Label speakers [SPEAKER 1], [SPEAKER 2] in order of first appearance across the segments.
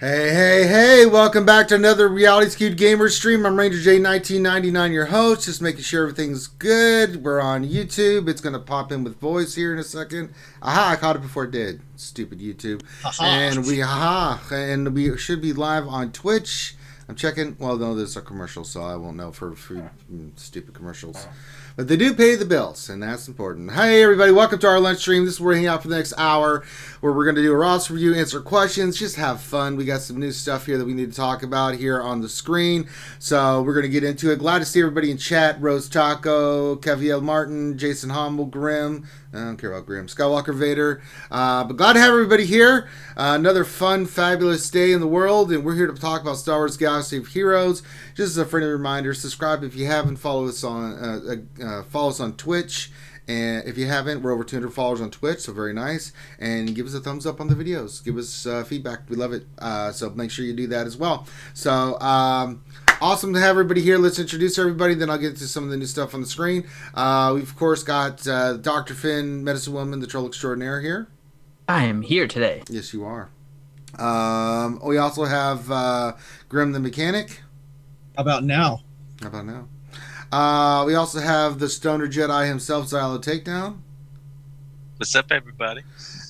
[SPEAKER 1] Hey, welcome back to another Reality Skewed Gamer stream. I'm Ranger J1999, your host, just making sure everything's good. We're on YouTube. It's going to pop in with voice here in a second. Aha, I caught it before it did. Stupid YouTube. And we should be live on Twitch. I'm checking. Well, no, there's a commercial, so I won't know for stupid commercials. But they do pay the bills, and that's important. Hey, everybody, welcome to our lunch stream. This is where we're hanging out for the next hour, where we're going to do a roster review, answer questions, just have fun. We got some new stuff here that we need to talk about here on the screen, so we're going to get into it. Glad to see everybody in chat. Rose Taco, Keviel Martin, Jason Humble, Grim. I don't care about Grim. Skywalker Vader. But glad to have everybody here. Another fun, fabulous day in the world, and we're here to talk about Star Wars Galaxy of Heroes. Just as a friendly reminder, subscribe if you haven't. Follow us on Twitch. And if you haven't, we're over 200 followers on Twitch, so very nice. And give us a thumbs up on the videos. Give us feedback. We love it. So make sure you do that as well. So awesome to have everybody here. Let's introduce everybody, then I'll get to some of the new stuff on the screen. We've, of course, got Dr. Finn, Medicine Woman, the Troll Extraordinaire here.
[SPEAKER 2] I am here today.
[SPEAKER 1] Yes, you are. We also have Grim the Mechanic.
[SPEAKER 3] How about now?
[SPEAKER 1] We also have the Stoner Jedi himself, Xylo Takedown.
[SPEAKER 4] What's up, everybody?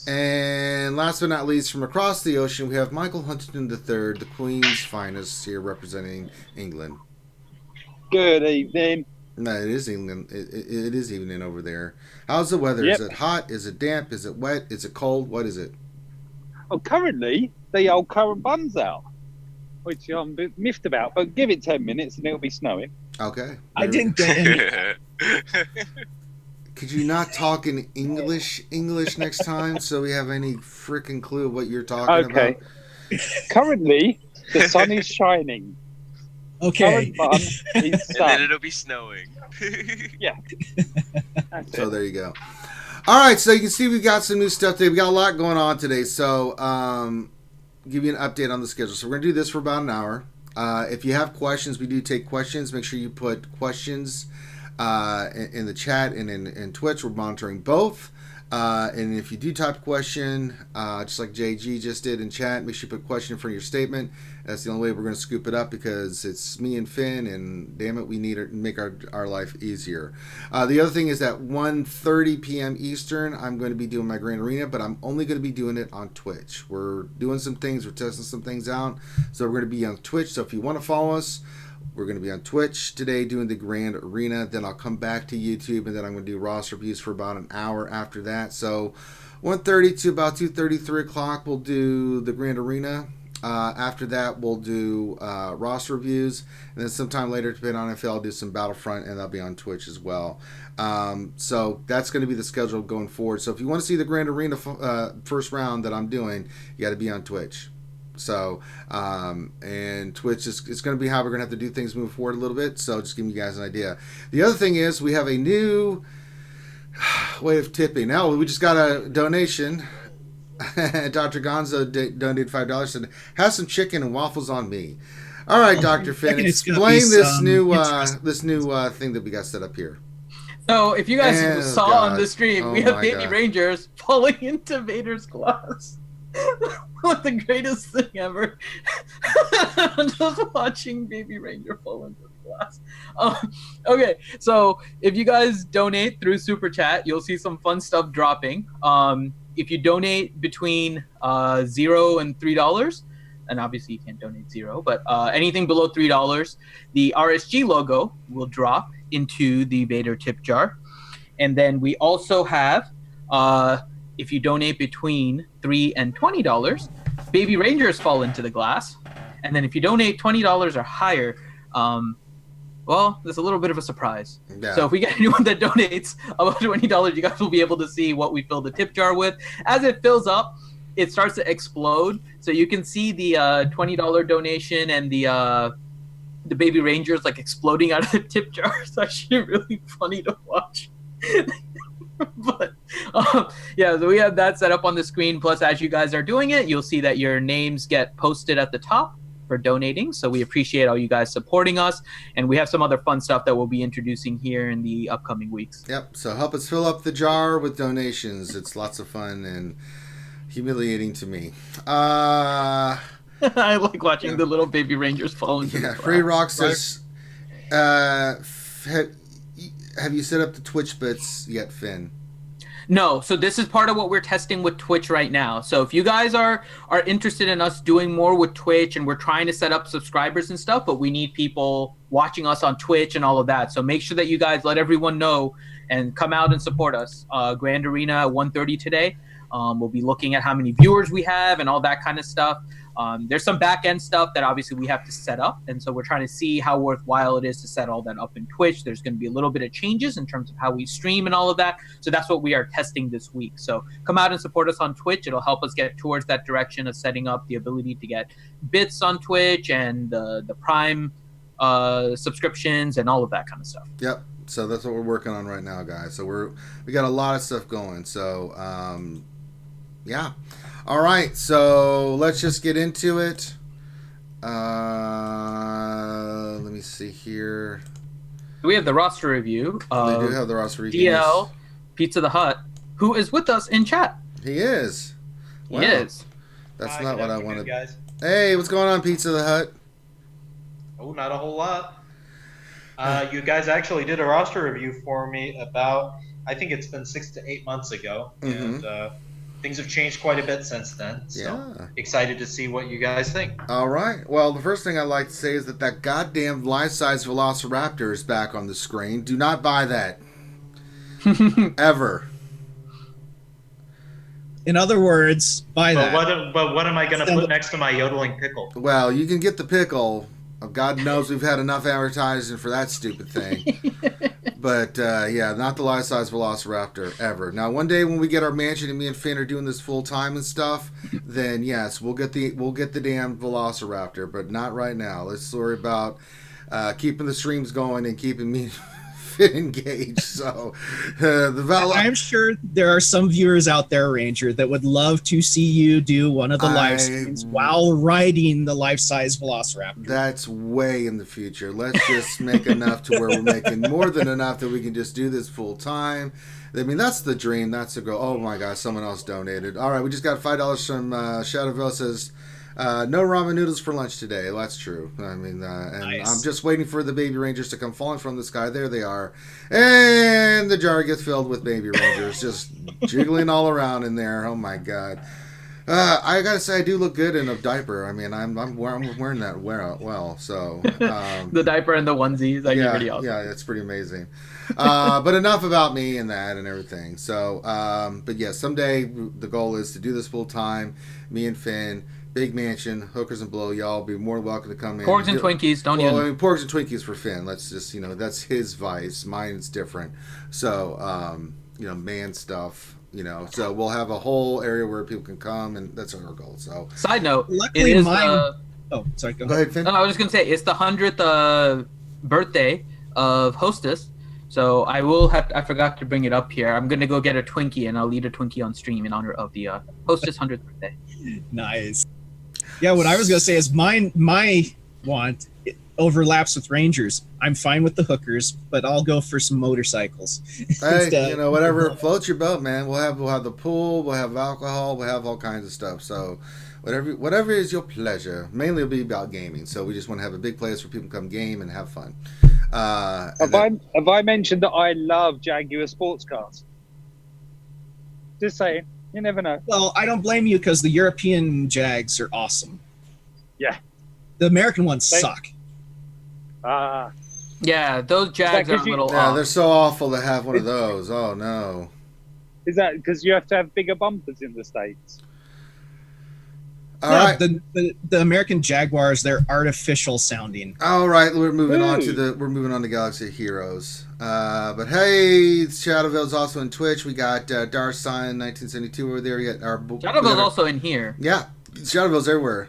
[SPEAKER 1] And last but not least, from across the ocean, we have Michael Huntington III, the Queen's finest, here representing England.
[SPEAKER 5] Good evening.
[SPEAKER 1] No, it is England. It is evening over there. How's the weather?
[SPEAKER 5] Yep.
[SPEAKER 1] Is it hot? Is it damp? Is it wet? Is it cold? What is it?
[SPEAKER 5] Well, currently, the old current bun's out, which I'm a bit miffed about, but give it 10 minutes and it'll be snowing.
[SPEAKER 1] Okay.
[SPEAKER 3] I didn't get any.
[SPEAKER 1] Could you not talk in English next time so we have any freaking clue what you're talking about?
[SPEAKER 5] Currently, the sun is shining.
[SPEAKER 3] Okay.
[SPEAKER 5] Current bun is
[SPEAKER 4] And
[SPEAKER 5] sun.
[SPEAKER 4] then it'll be snowing.
[SPEAKER 5] Yeah. That's
[SPEAKER 1] So
[SPEAKER 5] it.
[SPEAKER 1] there you go. All right, so you can see we've got some new stuff today. We got a lot going on today, so give you an update on the schedule. So we're going to do this for about an hour. If you have questions, we do take questions. Make sure you put questions in the chat and in Twitch. We're monitoring both. And if you do type a question, just like JG just did in chat, make sure you put a question in front of your statement. That's the only way we're going to scoop it up, because it's me and Finn, and damn it, we need to make our life easier. The other thing is that 1:30 p.m. Eastern, I'm going to be doing my Grand Arena, but I'm only going to be doing it on Twitch. We're doing some things. We're testing some things out. So we're going to be on Twitch. So if you want to follow us, we're going to be on Twitch today doing the Grand Arena. Then I'll come back to YouTube, and then I'm going to do roster reviews for about an hour after that. So 1:30 to about 2:30, 3 o'clock, we'll do the Grand Arena. After that, we'll do roster reviews. And then sometime later, depending on if I'll do some Battlefront, and that'll be on Twitch as well. So that's going to be the schedule going forward. So if you want to see the Grand Arena first round that I'm doing, you got to be on Twitch. So, and Twitch is going to be how we're going to have to do things moving forward a little bit. So just giving you guys an idea. The other thing is we have a new way of tipping. Now, we just got a donation. Dr. Gonzo donated $5, said, have some chicken and waffles on me. All right, Dr. Finn, explain this new thing that we got set up here.
[SPEAKER 2] So, if you guys saw on the stream, we have Baby
[SPEAKER 1] God.
[SPEAKER 2] Rangers falling into Vader's glass. What the greatest thing ever. I'm just watching Baby Ranger fall into the glass. Okay, so if you guys donate through Super Chat, you'll see some fun stuff dropping. If you donate between $0 and $3, and obviously you can't donate $0, but anything below $3, the RSG logo will drop into the Vader tip jar. And then we also have, if you donate between $3 and $20, Baby Rangers fall into the glass. And then if you donate $20 or higher, well, there's a little bit of a surprise.
[SPEAKER 1] Yeah.
[SPEAKER 2] So if we get anyone that donates above $20, you guys will be able to see what we fill the tip jar with. As it fills up, it starts to explode. So you can see the $20 donation and the Baby Rangers like exploding out of the tip jar. It's actually really funny to watch. But yeah, so we have that set up on the screen. Plus, as you guys are doing it, you'll see that your names get posted at the top for donating. So we appreciate all you guys supporting us, and we have some other fun stuff that we'll be introducing here in the upcoming weeks.
[SPEAKER 1] Yep. So help us fill up the jar with donations. It's lots of fun and humiliating to me.
[SPEAKER 2] I like watching the little baby rangers fall into the
[SPEAKER 1] Free
[SPEAKER 2] glass.
[SPEAKER 1] Rock says, have you set up the Twitch bits yet, Finn?
[SPEAKER 2] No, so this is part of what we're testing with Twitch right now. So if you guys are interested in us doing more with Twitch, and we're trying to set up subscribers and stuff, but we need people watching us on Twitch and all of that. So make sure that you guys let everyone know and come out and support us. Grand Arena at 1:30 today. We'll be looking at how many viewers we have and all that kind of stuff. There's some back-end stuff that obviously we have to set up, and so we're trying to see how worthwhile it is to set all that up in Twitch. There's going to be a little bit of changes in terms of how we stream and all of that, so that's what we are testing this week. So come out and support us on Twitch. It'll help us get towards that direction of setting up the ability to get bits on Twitch and the Prime subscriptions and all of that kind of stuff.
[SPEAKER 1] Yep. So that's what we're working on right now, guys. So we got a lot of stuff going. So yeah. All right, so let's just get into it. Let me see here.
[SPEAKER 2] We have the roster review.
[SPEAKER 1] They do have the roster review.
[SPEAKER 2] DL, Pizza the Hut, who is with us in chat.
[SPEAKER 1] He is.
[SPEAKER 2] He is.
[SPEAKER 1] That's
[SPEAKER 6] Hi,
[SPEAKER 1] not
[SPEAKER 6] good
[SPEAKER 1] what I
[SPEAKER 6] afternoon,
[SPEAKER 1] wanted.
[SPEAKER 6] guys.
[SPEAKER 1] Hey, what's going on, Pizza the Hut?
[SPEAKER 6] Oh, not a whole lot. You guys actually did a roster review for me about, I think it's been 6 to 8 months ago, and things have changed quite a bit since then. So excited to see what you guys think.
[SPEAKER 1] All right. Well, the first thing I'd like to say is that goddamn life-size Velociraptor is back on the screen. Do not buy that. Ever.
[SPEAKER 3] In other words, buy that.
[SPEAKER 6] But what am I going to put next to my yodeling pickle?
[SPEAKER 1] Well, you can get the pickle. God knows we've had enough advertising for that stupid thing. But, yeah, not the life-size Velociraptor, ever. Now, one day when we get our mansion and me and Finn are doing this full-time and stuff, then, yes, we'll get the damn Velociraptor, but not right now. Let's worry about keeping the streams going and keeping me Finn engaged. So,
[SPEAKER 3] I'm sure there are some viewers out there, Ranger, that would love to see you do one of the live streams while riding the life-size Velociraptor.
[SPEAKER 1] That's way in the future. Let's just make enough to where we're making more than enough that we can just do this full time. I mean, that's the dream. That's the goal. Oh my gosh, someone else donated. All right, we just got $5 from Shadowville. Says no ramen noodles for lunch today. Well, that's true. I mean, and
[SPEAKER 3] nice.
[SPEAKER 1] I'm just waiting for the baby rangers to come falling from the sky. There they are, and the jar gets filled with baby rangers, just jiggling all around in there. Oh my god. I gotta say, I do look good in a diaper. I mean, I'm wearing that well. So
[SPEAKER 2] the diaper and the onesies, like, pretty awesome.
[SPEAKER 1] Yeah, it's pretty amazing. But enough about me and that and everything. So, but yeah, someday the goal is to do this full time. Me and Finn, big mansion, hookers and blow. Y'all be more than welcome to come in.
[SPEAKER 2] Porgs and Twinkies, don't
[SPEAKER 1] I mean, porgs and Twinkies for Finn. Let's just, that's his vice. Mine is different. So, man stuff. So we'll have a whole area where people can come, and that's our goal. So,
[SPEAKER 2] side note,
[SPEAKER 3] luckily
[SPEAKER 2] it is
[SPEAKER 3] oh, sorry, go ahead.
[SPEAKER 1] Finn.
[SPEAKER 2] No, I was just gonna say it's the 100th birthday of Hostess, so I forgot to bring it up here. I'm gonna go get a Twinkie, and I'll eat a Twinkie on stream in honor of the Hostess 100th birthday.
[SPEAKER 3] Nice. Yeah, what I was gonna say is my want overlaps with Rangers. I'm fine with the hookers, but I'll go for some motorcycles.
[SPEAKER 1] Hey, whatever floats your boat, man. We'll have the pool, we'll have alcohol, we'll have all kinds of stuff. So whatever is your pleasure. Mainly it'll be about gaming. So we just want to have a big place where people come game and have fun.
[SPEAKER 5] Have I mentioned that I love Jaguar sports cars? Just saying. You never know.
[SPEAKER 3] Well, I don't blame you because the European Jags are awesome.
[SPEAKER 5] Yeah.
[SPEAKER 3] The American ones suck.
[SPEAKER 2] Yeah, those Jags are a little off.
[SPEAKER 1] They're so awful to have one of those. Oh, no.
[SPEAKER 5] Is that because you have to have bigger bumpers in the States?
[SPEAKER 1] All right.
[SPEAKER 3] The American Jaguars, they're artificial sounding.
[SPEAKER 1] All right, we're moving on to Galaxy of Heroes. But hey, Shadowville's also in Twitch. We got Darsign 1972 over there. We got
[SPEAKER 2] Shadowville's also in here.
[SPEAKER 1] Yeah, Shadowville's everywhere.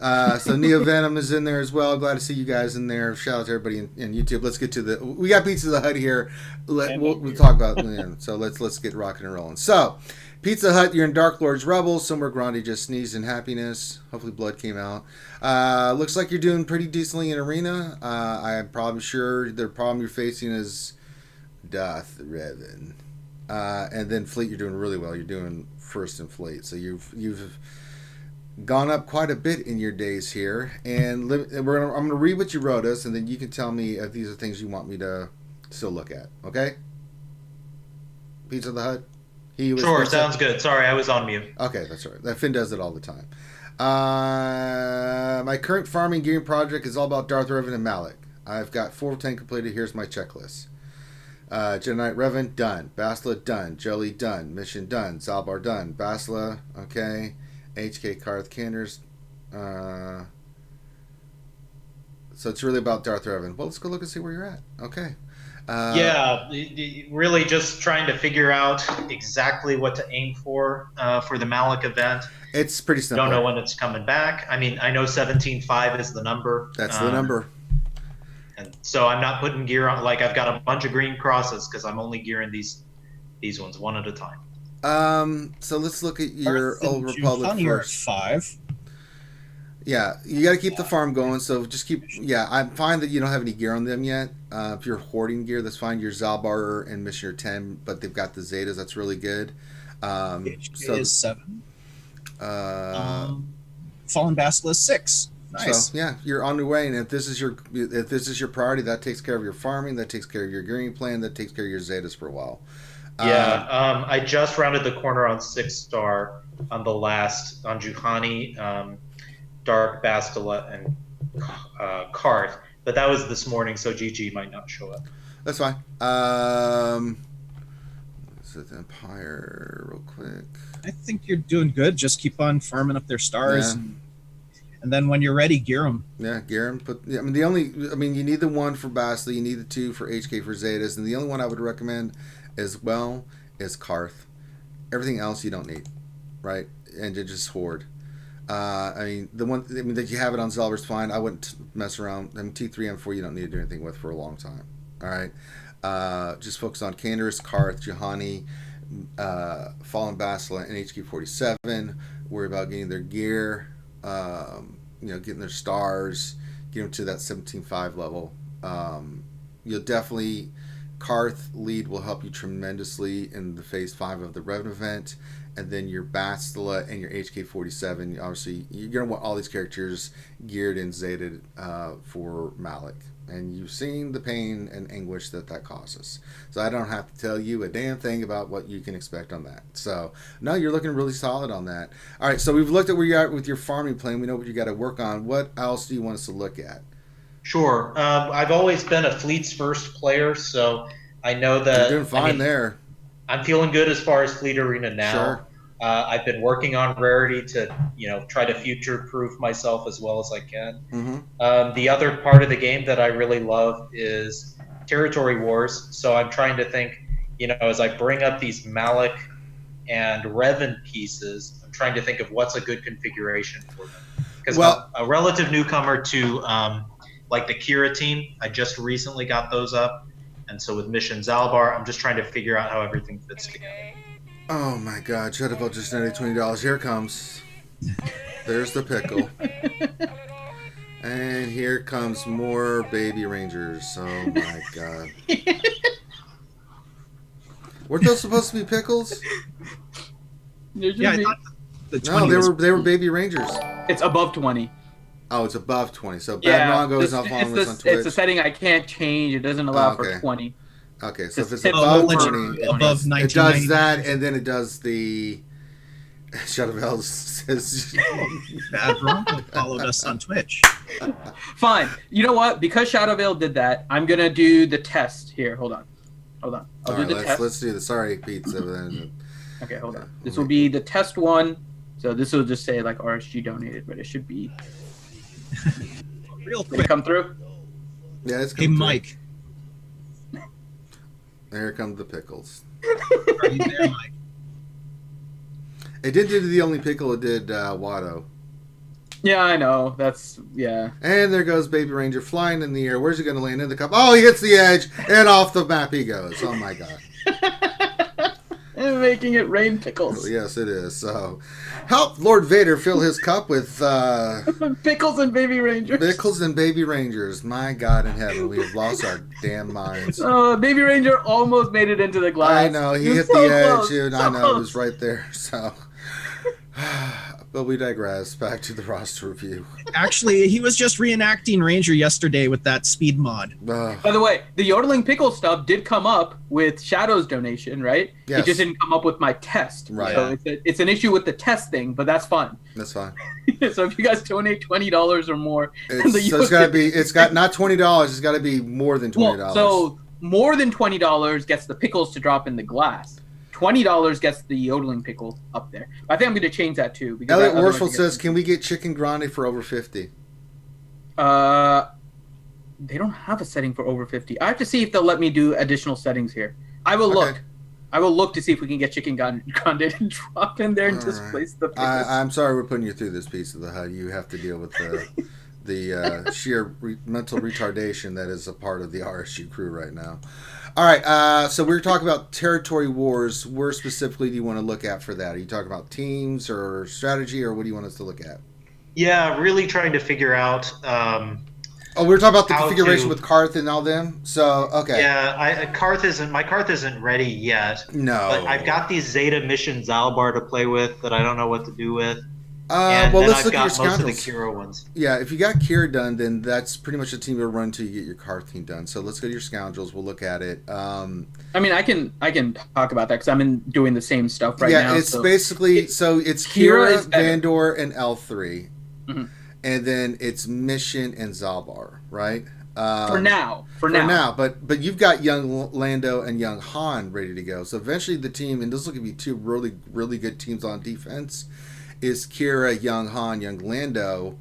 [SPEAKER 1] So Neo Venom is in there as well. Glad to see you guys in there. Shout out to everybody in YouTube. Let's get to we got Pizza the Hut here. We'll talk about so let's get rocking and rolling. So Pizza Hut, you're in Dark Lord's Rebels. Somewhere Grandi just sneezed in happiness. Hopefully blood came out. Looks like you're doing pretty decently in Arena. I'm probably sure the problem you're facing is Darth Revan. And then Fleet, you're doing really well. You're doing first in Fleet. So you've gone up quite a bit in your days here, and I'm going to read what you wrote us, and then you can tell me if these are things you want me to still look at. Okay? Pizza the Hut.
[SPEAKER 6] Sure, sounds good. Sorry, I was on mute.
[SPEAKER 1] Okay, that's all right. That Finn does it all the time. My current farming gearing project is all about Darth Revan and Malak. I've got 4 of 10 completed. Here's my checklist. Jedi Knight Revan, done. Basila, done. Jelly, done. Mission, done. Zalbar, done. Basila, okay. HK Karth Canders. So it's really about Darth Revan. Well, let's go look and see where you're at. Okay.
[SPEAKER 6] Really just trying to figure out exactly what to aim for the Malik event.
[SPEAKER 1] It's pretty simple.
[SPEAKER 6] Don't know when it's coming back. I mean, I know 17.5 is the number.
[SPEAKER 1] That's the number.
[SPEAKER 6] And so I'm not putting gear on. Like, I've got a bunch of green crosses because I'm only gearing these ones one at a time.
[SPEAKER 1] So let's look at your Old Republic first.
[SPEAKER 3] 5.
[SPEAKER 1] Yeah, you got to keep the farm going. So just keep. Yeah, I'm fine that you don't have any gear on them yet. If you're hoarding gear, that's fine. Your Zalbar and Mission 10, but they've got the Zetas. That's really good.
[SPEAKER 3] HK is 7. Fallen Basilisk 6. Nice.
[SPEAKER 1] So yeah, you're on your way, and if this is your priority, that takes care of your farming, that takes care of your gearing plan, that takes care of your Zetas for a while.
[SPEAKER 6] I just rounded the corner on 6-star on Juhani, Dark, Bastila, and Karth, but that was this morning, so GG might not show up.
[SPEAKER 1] That's fine. This is Empire, real quick.
[SPEAKER 3] I think you're doing good. Just keep on farming up their stars. Yeah. And then when you're ready, gear them.
[SPEAKER 1] Yeah, gear them. You need the 1 for Basila, you need the 2 for HK for Zetas, and the only one I would recommend as well is Karth. Everything else you don't need, right? And you just hoard. That you have it on Zelver's fine. I wouldn't mess around. T3, M4 you don't need to do anything with for a long time. All right. Just focus on Canderous, Karth, Juhani, Fallen Basila, and HK-47. Worry about getting their gear. Getting their stars, get them to that 17.5 level. You'll definitely, Karth lead will help you tremendously in the phase 5 of the Revan event, and then your Bastila and your HK-47. Obviously, you're gonna want all these characters geared and zated for Malak, and you've seen the pain and anguish that causes. So I don't have to tell you a damn thing about what you can expect on that. So no, you're looking really solid on that. All right, so we've looked at where you're at with your farming plan. We know what you got to work on. What else do you want us to look at?
[SPEAKER 6] Sure. I've always been a fleets first player, so I know that
[SPEAKER 1] you're doing fine there.
[SPEAKER 6] I'm feeling good as far as Fleet Arena now.
[SPEAKER 1] Sure.
[SPEAKER 6] I've been working on rarity to, try to future-proof myself as well as I can.
[SPEAKER 1] Mm-hmm.
[SPEAKER 6] The other part of the game that I really love is territory wars. So I'm trying to think, as I bring up these Malak and Revan pieces, I'm trying to think of what's a good configuration for them. Because a relative newcomer to like the Kira team, I just recently got those up. And so with Mission Zalbar, I'm just trying to figure out how everything fits together.
[SPEAKER 1] Oh my God, Shuttlebelt just donated $20. Here it comes. There's the pickle. And here comes more baby rangers. Oh my God. Weren't those supposed to be pickles?
[SPEAKER 3] Yeah, I thought
[SPEAKER 1] no, they were baby rangers.
[SPEAKER 2] It's above 20.
[SPEAKER 1] Oh, it's above 20. So Bad Mongo is not following us on Twitch.
[SPEAKER 2] It's a setting I can't change. It doesn't allow for 20.
[SPEAKER 1] Okay, so if it's above 20,
[SPEAKER 3] above
[SPEAKER 1] it does that, and then it does the Shuttlebelt says
[SPEAKER 3] Bad Bronco followed us on Twitch.
[SPEAKER 2] Fine. You know what? Because Shadow Veil did that, I'm gonna do the test here. Hold on. I'll do the test.
[SPEAKER 1] Let's do the sorry, Pete.
[SPEAKER 2] Okay, hold on. This will be the test one. So this will just say like RSG donated, but it should be
[SPEAKER 3] real quick.
[SPEAKER 2] Did it come through?
[SPEAKER 1] Yeah, it's
[SPEAKER 3] Hey,
[SPEAKER 1] come
[SPEAKER 3] Mike.
[SPEAKER 1] through. There come the pickles.
[SPEAKER 3] Are you there, Mike?
[SPEAKER 1] It didn't do the only pickle. It did Watto.
[SPEAKER 2] Yeah, I know. Yeah.
[SPEAKER 1] And there goes Baby Ranger flying in the air. Where's he going to land in the cup? Oh, he hits the edge, and off the map he goes. Oh, my God.
[SPEAKER 2] And making it rain pickles.
[SPEAKER 1] Yes, it is. So, help Lord Vader fill his cup with
[SPEAKER 2] pickles and baby rangers.
[SPEAKER 1] Pickles and baby rangers. My God in heaven, we have lost our damn minds.
[SPEAKER 2] Baby Ranger almost made it into the glass.
[SPEAKER 1] I know he hit
[SPEAKER 2] so
[SPEAKER 1] the edge,
[SPEAKER 2] close,
[SPEAKER 1] and
[SPEAKER 2] so
[SPEAKER 1] I know
[SPEAKER 2] close.
[SPEAKER 1] it was right there. So, But we digress. Back to the roster review.
[SPEAKER 3] Actually, he was just reenacting Ranger yesterday with that speed mod.
[SPEAKER 2] By the way, the Yodeling Pickle stuff did come up with Shadow's donation, right?
[SPEAKER 1] Yes.
[SPEAKER 2] It just didn't come up with my test.
[SPEAKER 1] Right.
[SPEAKER 2] So it's an issue with the test thing, but that's fine.
[SPEAKER 1] That's fine.
[SPEAKER 2] So if you guys donate $20 or more,
[SPEAKER 1] It's got to be. It's got not $20. It's got to be more than $20.
[SPEAKER 2] Well, so more than $20 gets the pickles to drop in the glass. $20 gets the Yodeling Pickle up there. I think I'm going to change that too. Because
[SPEAKER 1] Elliot Worsfold says, "Can we get chicken grande for over 50?"
[SPEAKER 2] They don't have a setting for over 50. I have to see if they'll let me do additional settings here. I will look. I will look to see if we can get chicken grande and drop in there and displace the pickles.
[SPEAKER 1] I'm sorry we're putting you through this piece of the HUD. You have to deal with the sheer mental retardation that is a part of the RSG crew right now. All right, so we're talking about territory wars. Where specifically do you want to look at for that? Are you talking about teams or strategy, or what do you want us to look at?
[SPEAKER 6] Yeah, really trying to figure out.
[SPEAKER 1] We're talking about the configuration with Karth and all them. So okay.
[SPEAKER 6] Yeah, my Karth isn't ready yet.
[SPEAKER 1] No.
[SPEAKER 6] But I've got these Zeta mission Zalbar to play with that I don't know what to do with.
[SPEAKER 1] Well, let's look at your
[SPEAKER 6] most of the
[SPEAKER 1] scoundrels.
[SPEAKER 6] Kira ones.
[SPEAKER 1] Yeah, if you got Kira done, then that's pretty much the team you'll run to. You get your Karth team done. So let's go to your scoundrels. We'll look at it. I
[SPEAKER 2] mean, I can talk about that because I'm doing the same stuff right now.
[SPEAKER 1] Yeah, it's basically it's Kira, Vandor, and L3, and then it's Mission and Zalbar, right?
[SPEAKER 2] For now.
[SPEAKER 1] But you've got young Lando and young Han ready to go. So eventually the team, and this will give you two really really good teams on defense, is Kira, young Han, young Lando,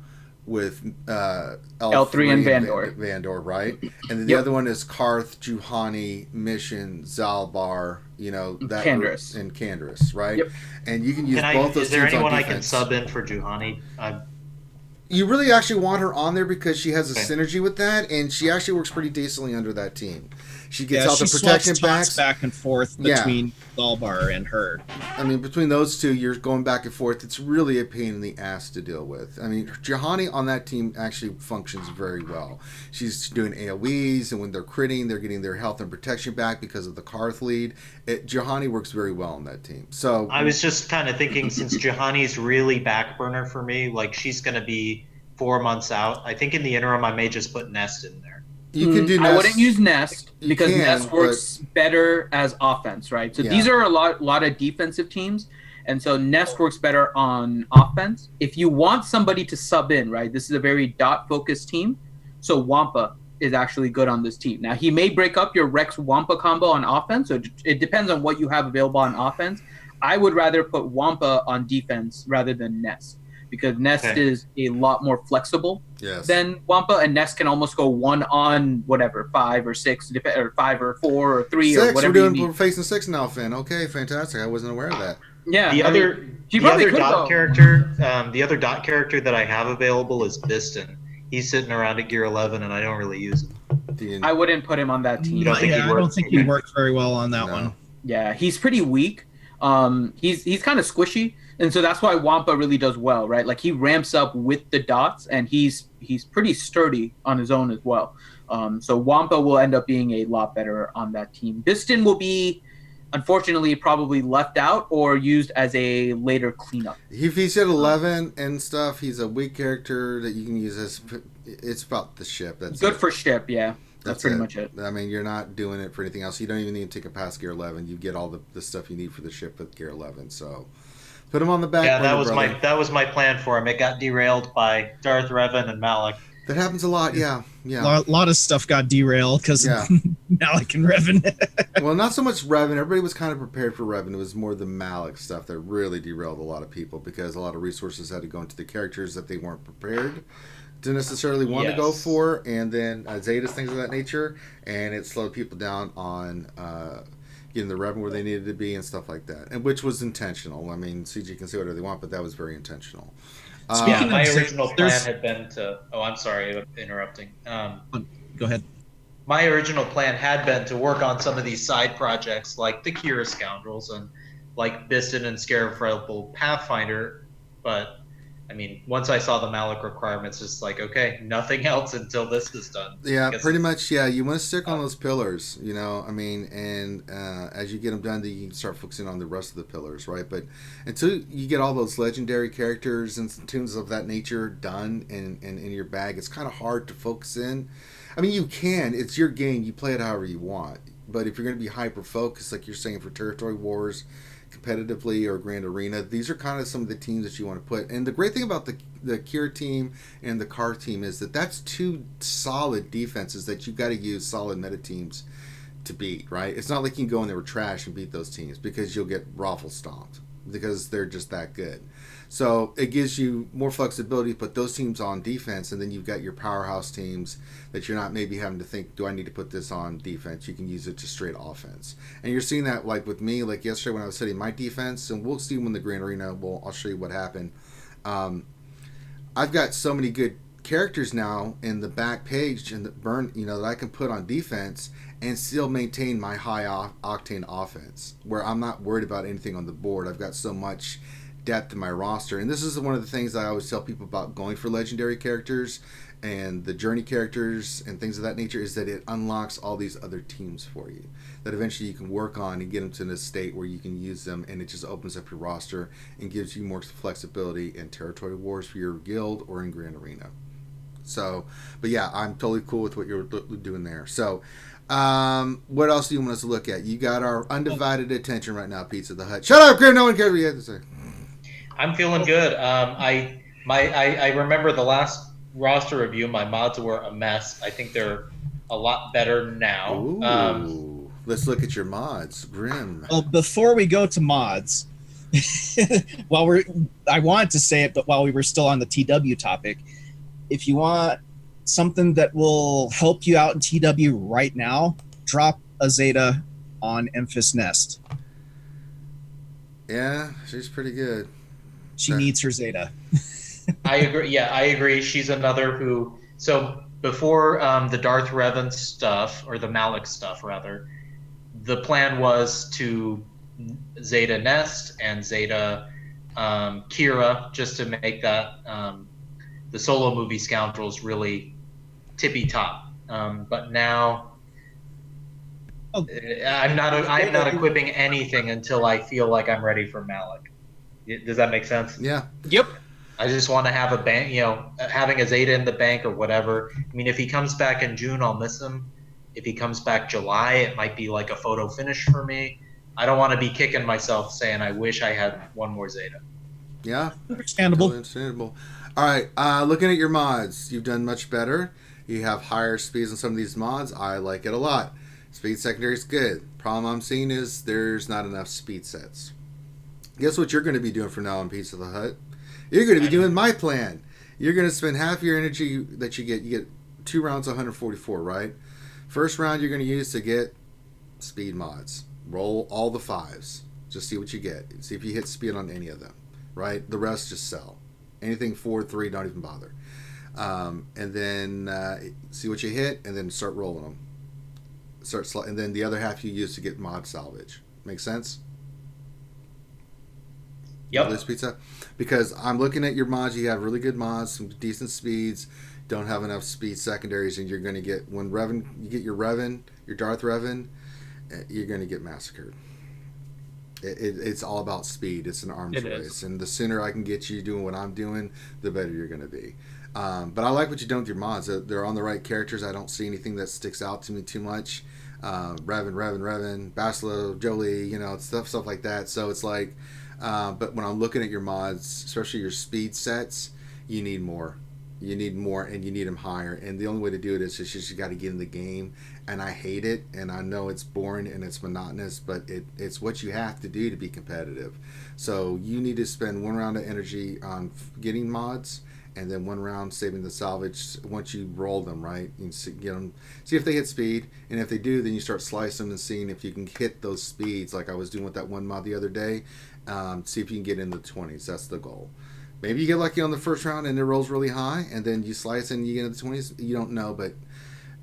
[SPEAKER 1] with
[SPEAKER 2] L3 and Vandor.
[SPEAKER 1] Vandor, right? And then the other one is Karth, Juhani, Mission, Zalbar, that
[SPEAKER 2] Canderous.
[SPEAKER 1] And Canderous, right?
[SPEAKER 2] Yep.
[SPEAKER 1] And you can use both those teams on defense.
[SPEAKER 6] Is there anyone I can sub in for Juhani?
[SPEAKER 1] You really actually want her on there because she has a synergy with that, and she actually works pretty decently under that team. She gets out the protection
[SPEAKER 3] back and forth between Zalbar and her.
[SPEAKER 1] I mean, between those two, you're going back and forth. It's really a pain in the ass to deal with. I mean, Juhani on that team actually functions very well. She's doing AoEs, and when they're critting, they're getting their health and protection back because of the Karth lead. Juhani works very well on that team. So
[SPEAKER 6] I was just kind of thinking, since Juhani's really back burner for me, like she's going to be 4 months out. I think in the interim, I may just put Nest in there.
[SPEAKER 1] You can do Nest.
[SPEAKER 2] I wouldn't use Nest because Nest works better as offense, right? So these are a lot of defensive teams, and so Nest works better on offense. If you want somebody to sub in, right, this is a very dot-focused team, so Wampa is actually good on this team. Now, he may break up your Rex-Wampa combo on offense, so it depends on what you have available on offense. I would rather put Wampa on defense rather than Nest, because Nest is a lot more flexible than Wampa, and Nest can almost go 1 on whatever, 5 or 6, or 5 or 4 or 3
[SPEAKER 1] 6,
[SPEAKER 2] or whatever.
[SPEAKER 1] We're facing 6 now, Finn. Okay, fantastic. I wasn't aware of that.
[SPEAKER 2] Yeah.
[SPEAKER 6] The other dot character that I have available is Biston. He's sitting around at gear 11, and I don't really use him.
[SPEAKER 2] I wouldn't put him on that team.
[SPEAKER 3] I don't think he worked very well on that one.
[SPEAKER 2] Yeah, he's pretty weak. He's kind of squishy. And so that's why Wampa really does well, right? Like he ramps up with the dots, and he's pretty sturdy on his own as well. So Wampa will end up being a lot better on that team. Biston will be, unfortunately, probably left out or used as a later cleanup.
[SPEAKER 1] If he's at 11 and stuff, he's a weak character that you can use as. It's about the ship. That's
[SPEAKER 2] good for ship, yeah. That's pretty much it.
[SPEAKER 1] I mean, you're not doing it for anything else. You don't even need to take it past gear 11. You get all the stuff you need for the ship at gear 11. So. Put him on the back.
[SPEAKER 6] Yeah, that was my plan for him. It got derailed by Darth Revan and Malik.
[SPEAKER 1] That happens a lot. Yeah.
[SPEAKER 3] A lot of stuff got derailed because Malik and Revan.
[SPEAKER 1] Well, not so much Revan. Everybody was kind of prepared for Revan. It was more the Malik stuff that really derailed a lot of people because a lot of resources had to go into the characters that they weren't prepared to necessarily want to go for, and then Zetas, things of that nature, and it slowed people down on getting the Revan where they needed to be and stuff like that, and which was intentional. I mean, CG can say whatever they want, but that was very intentional.
[SPEAKER 6] My original plan had been to. Oh, I'm sorry, I'm interrupting.
[SPEAKER 3] Go ahead.
[SPEAKER 6] My original plan had been to work on some of these side projects, like the Kira Scoundrels and like Biston and Scarab Rebel Pathfinder, but I mean, once I saw the Malik requirements, it's like, okay, nothing else until this is done.
[SPEAKER 1] Yeah,
[SPEAKER 6] Guess
[SPEAKER 1] pretty
[SPEAKER 6] it's-
[SPEAKER 1] much. Yeah, you want to stick on those pillars, you know. I mean, and as you get them done, then you can start focusing on the rest of the pillars, right? But until you get all those legendary characters and some tunes of that nature done and in your bag, it's kind of hard to focus in. I mean, you can. It's your game. You play it however you want. But if you're going to be hyper focused, like you're saying for Territory Wars, competitively or Grand Arena, these are kind of some of the teams that you want to put. And the great thing about the Kira team and the Car team is that that's two solid defenses that you got to use solid meta teams to beat, right? It's not like you can go in there with trash and beat those teams because you'll get raffle stomped because they're just that good. So it gives you more flexibility to put those teams on defense, and then you've got your powerhouse teams that you're not maybe having to think, do I need to put this on defense? You can use it to straight offense. And you're seeing that like with me, like yesterday when I was setting my defense, and we'll see when the Grand Arena, I'll show you what happened. I've got so many good characters now in the back page and the burn, that I can put on defense and still maintain my high octane offense, where I'm not worried about anything on the board. I've got so much depth in my roster, and this is one of the things I always tell people about going for legendary characters and the journey characters and things of that nature, is that it unlocks all these other teams for you that eventually you can work on and get them to a state where you can use them, and it just opens up your roster and gives you more flexibility in Territory Wars for your guild or in Grand Arena. So, but yeah, I'm totally cool with what you're doing there. So, what else do you want us to look at? You got our undivided attention right now, Pizza the Hut. Shut up, Grim. No one cares what you have to say.
[SPEAKER 6] I'm feeling good. I remember the last roster review. My mods were a mess. I think they're a lot better now.
[SPEAKER 1] Ooh, let's look at your mods, Grim.
[SPEAKER 3] Well, before we go to mods, I wanted to say it, but while we were still on the TW topic, if you want something that will help you out in TW right now, drop a Zeta on Emphas Nest.
[SPEAKER 1] Yeah, she's pretty good.
[SPEAKER 3] She needs her Zeta.
[SPEAKER 6] I agree. Yeah, I agree. She's another who. So before the Darth Revan stuff, or the Malik stuff rather, the plan was to Zeta Nest and Zeta Kira, just to make that the solo movie Scoundrels really tippy top. But now I'm not equipping anything until I feel like I'm ready for Malik. Does that make sense?
[SPEAKER 1] Yeah.
[SPEAKER 2] Yep.
[SPEAKER 6] I just want to have a bank, having a Zeta in the bank or whatever. I mean, if he comes back in June, I'll miss him. If he comes back July, it might be like a photo finish for me. I don't want to be kicking myself saying I wish I had one more Zeta.
[SPEAKER 1] Yeah.
[SPEAKER 3] Understandable.
[SPEAKER 1] Totally understandable. All right. Looking at your mods, you've done much better. You have higher speeds on some of these mods. I like it a lot. Speed secondary is good. Problem I'm seeing is there's not enough speed sets. Guess what you're going to be doing from now on, Pizza the Hut? You're going to be doing my plan. You're going to spend half your energy that you get 2 rounds of 144, right? First round you're going to use to get speed mods. Roll all the 5s. Just see what you get. See if you hit speed on any of them, right? The rest just sell. Anything 4, 3, don't even bother. And then see what you hit, and then start rolling them. And then the other half you use to get mod salvage. Make sense?
[SPEAKER 6] Yep.
[SPEAKER 1] This pizza, because I'm looking at your mods. You have really good mods, some decent speeds. Don't have enough speed secondaries, and you're going to get when you get your Darth Revan, you're going to get massacred. It's all about speed. It's an arms race, and the sooner I can get you doing what I'm doing, the better you're going to be. But I like what you've done with your mods. They're on the right characters. I don't see anything that sticks out to me too much. Revan, Basilo, Jolie, stuff like that. So it's like. But when I'm looking at your mods, especially your speed sets, you need more. You need more, and you need them higher. And the only way to do it is just you got to get in the game. And I hate it, and I know it's boring and it's monotonous, but it's what you have to do to be competitive. So you need to spend 1 round of energy on getting mods, and then 1 round saving the salvage once you roll them, right? You get them, see if they hit speed, and if they do, then you start slicing them and seeing if you can hit those speeds like I was doing with that one mod the other day. See if you can get in the 20s. That's the goal. Maybe you get lucky on the first round and it rolls really high, and then you slice and you get in the 20s. You don't know, but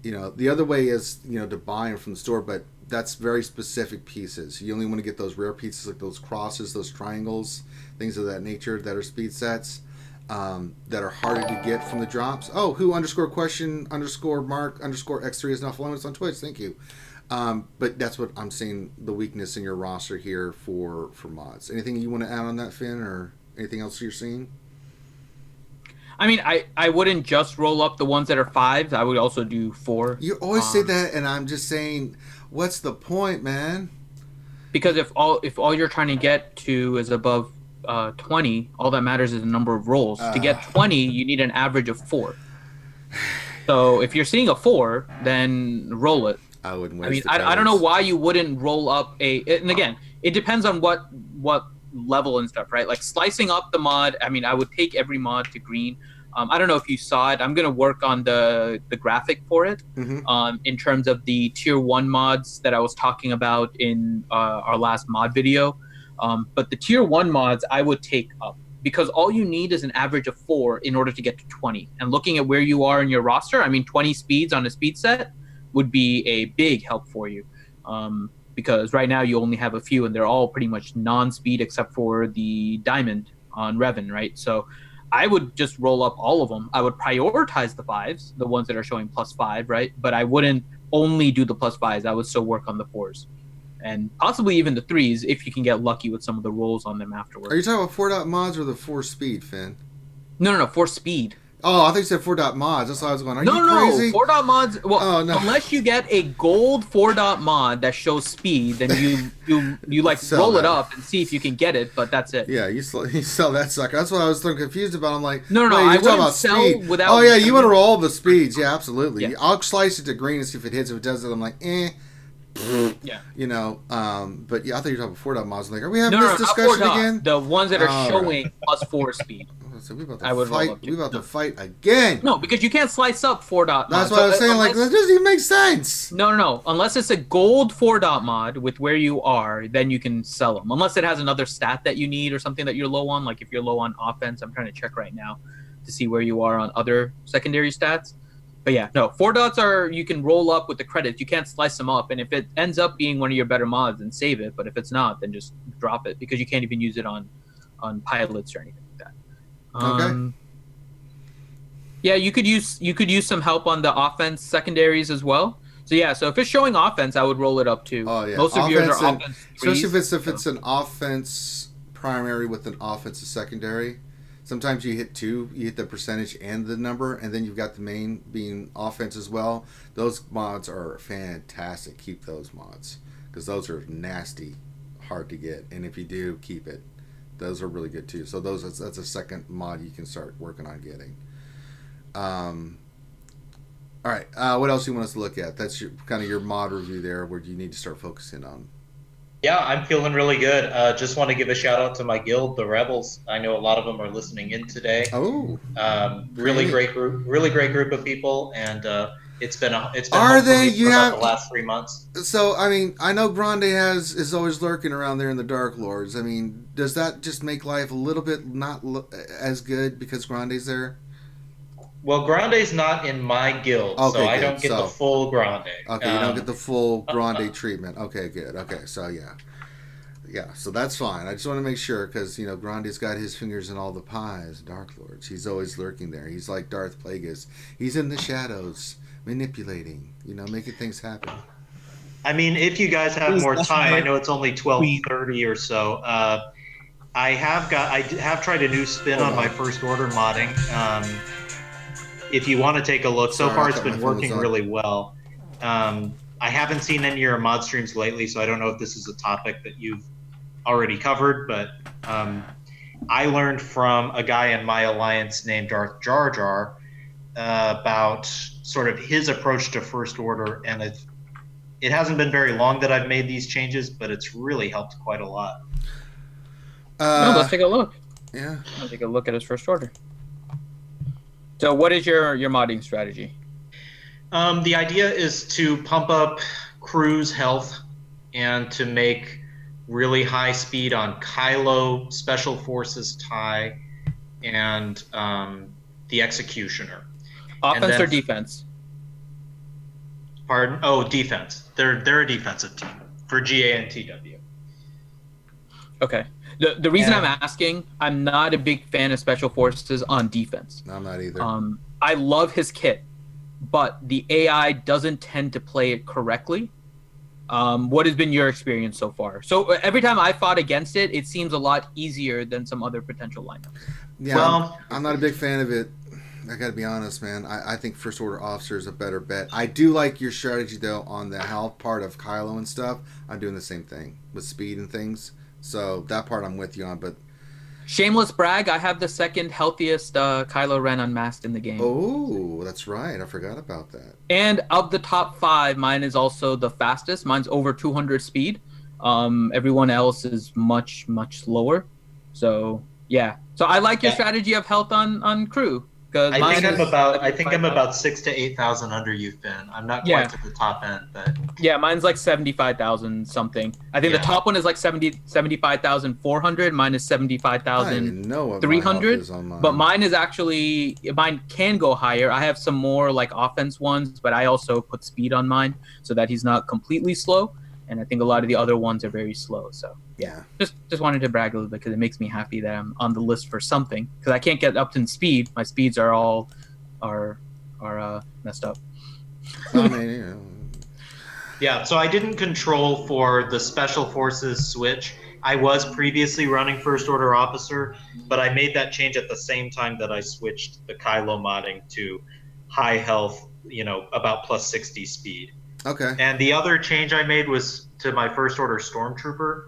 [SPEAKER 1] the other way is to buy them from the store, but that's very specific pieces. You only want to get those rare pieces like those crosses, those triangles, things of that nature that are speed sets. that are harder to get from the drops. Oh, who underscore question underscore mark underscore X3 is now following us on Twitch. Thank you. But that's what I'm seeing the weakness in your roster here for mods. Anything you want to add on that, Finn, or anything else you're seeing?
[SPEAKER 2] I mean, I wouldn't just roll up the ones that are 5s. I would also do 4.
[SPEAKER 1] You always say that, and I'm just saying, what's the point, man?
[SPEAKER 2] Because if all you're trying to get to is above 20, all that matters is the number of rolls. To get 20, you need an average of 4. So if you're seeing a 4, then roll it.
[SPEAKER 1] I wouldn't waste.
[SPEAKER 2] I mean, I don't know why you wouldn't roll up and again, it depends on what level and stuff, right? Like slicing up the mod. I mean, I would take every mod to green. I don't know if you saw it. I'm gonna work on the graphic for it. In terms of the tier 1 mods that I was talking about in our last mod video. But the tier 1 mods I would take up because all you need is an average of 4 in order to get to 20. And looking at where you are in your roster, I mean, 20 speeds on a speed set would be a big help for you. Because right now you only have a few and they're all pretty much non-speed except for the diamond on Revan, right? So I would just roll up all of them. I would prioritize the 5s, the ones that are showing +5, right? But I wouldn't only do the +5s. I would still work on the 4s. And possibly even the 3s if you can get lucky with some of the rolls on them afterwards.
[SPEAKER 1] Are you talking about 4 mods or the 4 speed, Finn?
[SPEAKER 2] No, 4 speed.
[SPEAKER 1] Oh, I think you said 4 mods. That's why I was going, are you crazy?
[SPEAKER 2] No, 4 mods. Well,
[SPEAKER 1] no.
[SPEAKER 2] Unless you get a gold 4 mod that shows speed, then you like roll it up and see if you can get it. But that's it.
[SPEAKER 1] Yeah, you sell that sucker. That's what I was confused about. I'm like,
[SPEAKER 2] no,
[SPEAKER 1] wait,
[SPEAKER 2] I
[SPEAKER 1] you're talking about
[SPEAKER 2] sell
[SPEAKER 1] speed.
[SPEAKER 2] without.
[SPEAKER 1] Oh yeah, you want to roll all the speeds? Yeah, absolutely.
[SPEAKER 2] Yeah.
[SPEAKER 1] I'll slice it to green and see if it hits. If it doesn't, I'm like, eh.
[SPEAKER 2] Yeah.
[SPEAKER 1] You know, but yeah, I thought you were talking about 4 mods. I'm like, are we having
[SPEAKER 2] No,
[SPEAKER 1] this discussion again?
[SPEAKER 2] The ones that are showing
[SPEAKER 1] right.
[SPEAKER 2] +4 speed.
[SPEAKER 1] So we about
[SPEAKER 2] I would
[SPEAKER 1] to fight.
[SPEAKER 2] roll up
[SPEAKER 1] We about to fight again.
[SPEAKER 2] No, because you can't slice up 4 mods.
[SPEAKER 1] That's what I was saying. Like that doesn't even make sense.
[SPEAKER 2] No. Unless it's a gold 4 mod with where you are, then you can sell them. Unless it has another stat that you need or something that you're low on. Like if you're low on offense, I'm trying to check right now to see where you are on other secondary stats. But yeah, no, 4 are you can roll up with the credits. You can't slice them up, and if it ends up being one of your better mods, then save it. But if it's not, then just drop it because you can't even use it on pilots or anything like that.
[SPEAKER 1] Okay.
[SPEAKER 2] Yeah, you could use some help on the offense secondaries as well. So yeah, so if it's showing offense, I would roll it up too.
[SPEAKER 1] Oh yeah,
[SPEAKER 2] most of yours are offense.
[SPEAKER 1] Especially if it's an offense primary with an offensive secondary. Sometimes you hit 2, you hit the percentage and the number, and then you've got the main being offense as well. Those mods are fantastic. Keep those mods because those are nasty, hard to get. And if you do, keep it. Those are really good too. So that's a second mod you can start working on getting. All right. What else do you want us to look at? That's kind of your mod review there. Where do you need to start focusing on?
[SPEAKER 6] Yeah, I'm feeling really good. Just want to give a shout out to my guild, the Rebels. I know a lot of them are listening in today.
[SPEAKER 1] Oh,
[SPEAKER 6] really great group of people, and it's been
[SPEAKER 1] are
[SPEAKER 6] fun
[SPEAKER 1] they?
[SPEAKER 6] For me for about the last 3 months.
[SPEAKER 1] So I mean, I know Grande is always lurking around there in the Dark Lords. I mean, does that just make life a little bit not as good because Grande's there?
[SPEAKER 6] Well, Grande's not in my guild,
[SPEAKER 1] Okay,
[SPEAKER 6] so I
[SPEAKER 1] good.
[SPEAKER 6] don't get the full Grande.
[SPEAKER 1] Okay, you don't get the full Grande treatment. Okay, good. Okay, so yeah, so that's fine. I just want to make sure because Grande's got his fingers in all the pies, Dark Lords. He's always lurking there. He's like Darth Plagueis. He's in the shadows, manipulating, making things happen.
[SPEAKER 6] I mean, if you guys have more time, I know it's only 12:30 or so. I have tried a new spin on my first order modding. If you want to take a look, so far it's been working really well. I haven't seen any of your mod streams lately, so I don't know if this is a topic that you've already covered, but I learned from a guy in my alliance named Darth Jar Jar about sort of his approach to First Order, and it hasn't been very long that I've made these changes, but it's really helped quite a lot.
[SPEAKER 2] Let's take a look.
[SPEAKER 1] Yeah.
[SPEAKER 2] Let's take a look at his First Order. So what is your modding strategy?
[SPEAKER 6] The idea is to pump up crew's health and to make really high speed on Kylo, Special Forces TIE, and the Executioner.
[SPEAKER 2] Offense or defense?
[SPEAKER 6] Pardon? Oh, defense. They're a defensive team for GA and TW.
[SPEAKER 2] Okay. The reason
[SPEAKER 6] And-
[SPEAKER 2] I'm asking, I'm not a big fan of special forces on defense.
[SPEAKER 1] I'm not either.
[SPEAKER 2] I love his kit, but the AI doesn't tend to play it correctly. What has been your experience so far? So every time I fought against it, it seems a lot easier than some other potential lineups.
[SPEAKER 1] Yeah,
[SPEAKER 6] Well-
[SPEAKER 1] I'm not a big fan of it. I got to be honest, man. I think First Order Officer is a better bet. I do like your strategy, though, on the health part of Kylo and stuff. I'm doing the same thing with speed and things. So that part I'm with you on. But
[SPEAKER 2] Shameless brag, I have the second healthiest Kylo Ren unmasked in the game.
[SPEAKER 1] oh, that's right. I forgot about that.
[SPEAKER 2] And of the top 5, mine is also the fastest. Mine's over 200 speed. Everyone else is much, much slower. So, yeah. So I like your
[SPEAKER 6] Yeah.
[SPEAKER 2] strategy of health on crew.
[SPEAKER 6] I think I'm about 6,000 to 8,000 under you, Finn. I'm not quite
[SPEAKER 2] Yeah.
[SPEAKER 6] to the top end, but
[SPEAKER 2] Yeah, mine's like 75,000 something. I think
[SPEAKER 6] Yeah.
[SPEAKER 2] the top one is like 75,400. Mine is
[SPEAKER 1] I don't
[SPEAKER 2] 75,000.
[SPEAKER 1] even know what
[SPEAKER 2] 300,
[SPEAKER 1] my health is on mine.
[SPEAKER 2] But mine can go higher. I have some more like offense ones, but I also put speed on mine so that he's not completely slow. And I think a lot of the other ones are very slow. So
[SPEAKER 1] Yeah.
[SPEAKER 2] just wanted to brag a little bit because it makes me happy that I'm on the list for something. Because I can't get up in speed. My speeds are all messed up.
[SPEAKER 1] I mean, you know.
[SPEAKER 6] yeah. So I didn't control for the Special Forces switch. I was previously running First Order Officer, but I made that change at the same time that I switched the Kylo modding to high health, about plus 60 speed.
[SPEAKER 1] Okay.
[SPEAKER 6] And the other change I made was to my First Order Stormtrooper.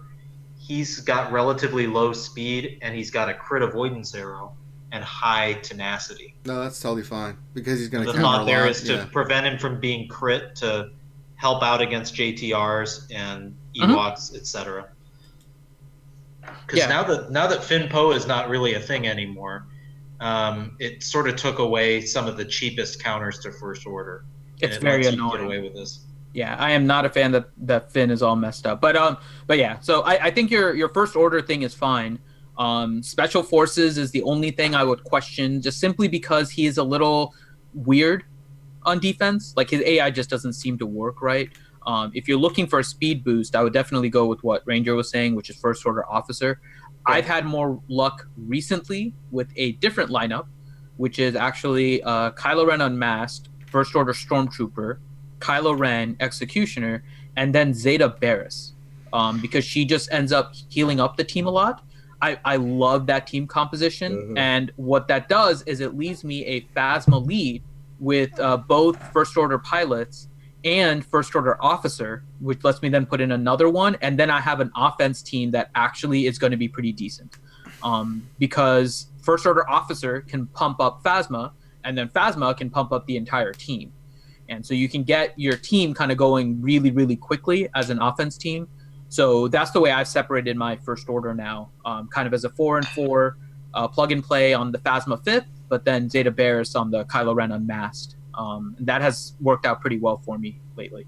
[SPEAKER 6] He's got relatively low speed, and he's got a crit avoidance arrow and high tenacity.
[SPEAKER 1] No, that's totally fine because he's going to
[SPEAKER 6] The
[SPEAKER 1] counter
[SPEAKER 6] thought there
[SPEAKER 1] lot,
[SPEAKER 6] is to
[SPEAKER 1] yeah.
[SPEAKER 6] prevent him from being crit, to help out against JTRs and Ewoks, etc. Because
[SPEAKER 2] Yeah.
[SPEAKER 6] now that Finn Poe is not really a thing anymore, it sort of took away some of the cheapest counters to First Order. And
[SPEAKER 2] It's
[SPEAKER 6] it
[SPEAKER 2] very
[SPEAKER 6] lets you
[SPEAKER 2] annoying.
[SPEAKER 6] get away with this.
[SPEAKER 2] Yeah, I am not a fan that Finn is all messed up. But yeah, so I think your First Order thing is fine. Special Forces is the only thing I would question, just simply because he is a little weird on defense. Like his AI just doesn't seem to work right. If you're looking for a speed boost, I would definitely go with what Ranger was saying, which is First Order Officer.
[SPEAKER 6] Yeah.
[SPEAKER 2] I've had more luck recently with a different lineup, which is actually Kylo Ren Unmasked, First Order Stormtrooper, Kylo Ren Executioner, and then Zeta Barris, because she just ends up healing up the team a lot. I love that team composition, and what that does is it leaves me a Phasma lead with both First Order pilots and First Order Officer, which lets me then put in another one, and then I have an offense team that actually is going to be pretty decent, because First Order Officer can pump up Phasma, and then Phasma can pump up the entire team. And so you can get your team kind of going really, really quickly as an offense team. So that's the way I've separated my First Order now, kind of as a 4-and-4 plug and play on the Phasma 5th, but then Zeta Barris on the Kylo Ren Unmasked. And that has worked out pretty well for me lately.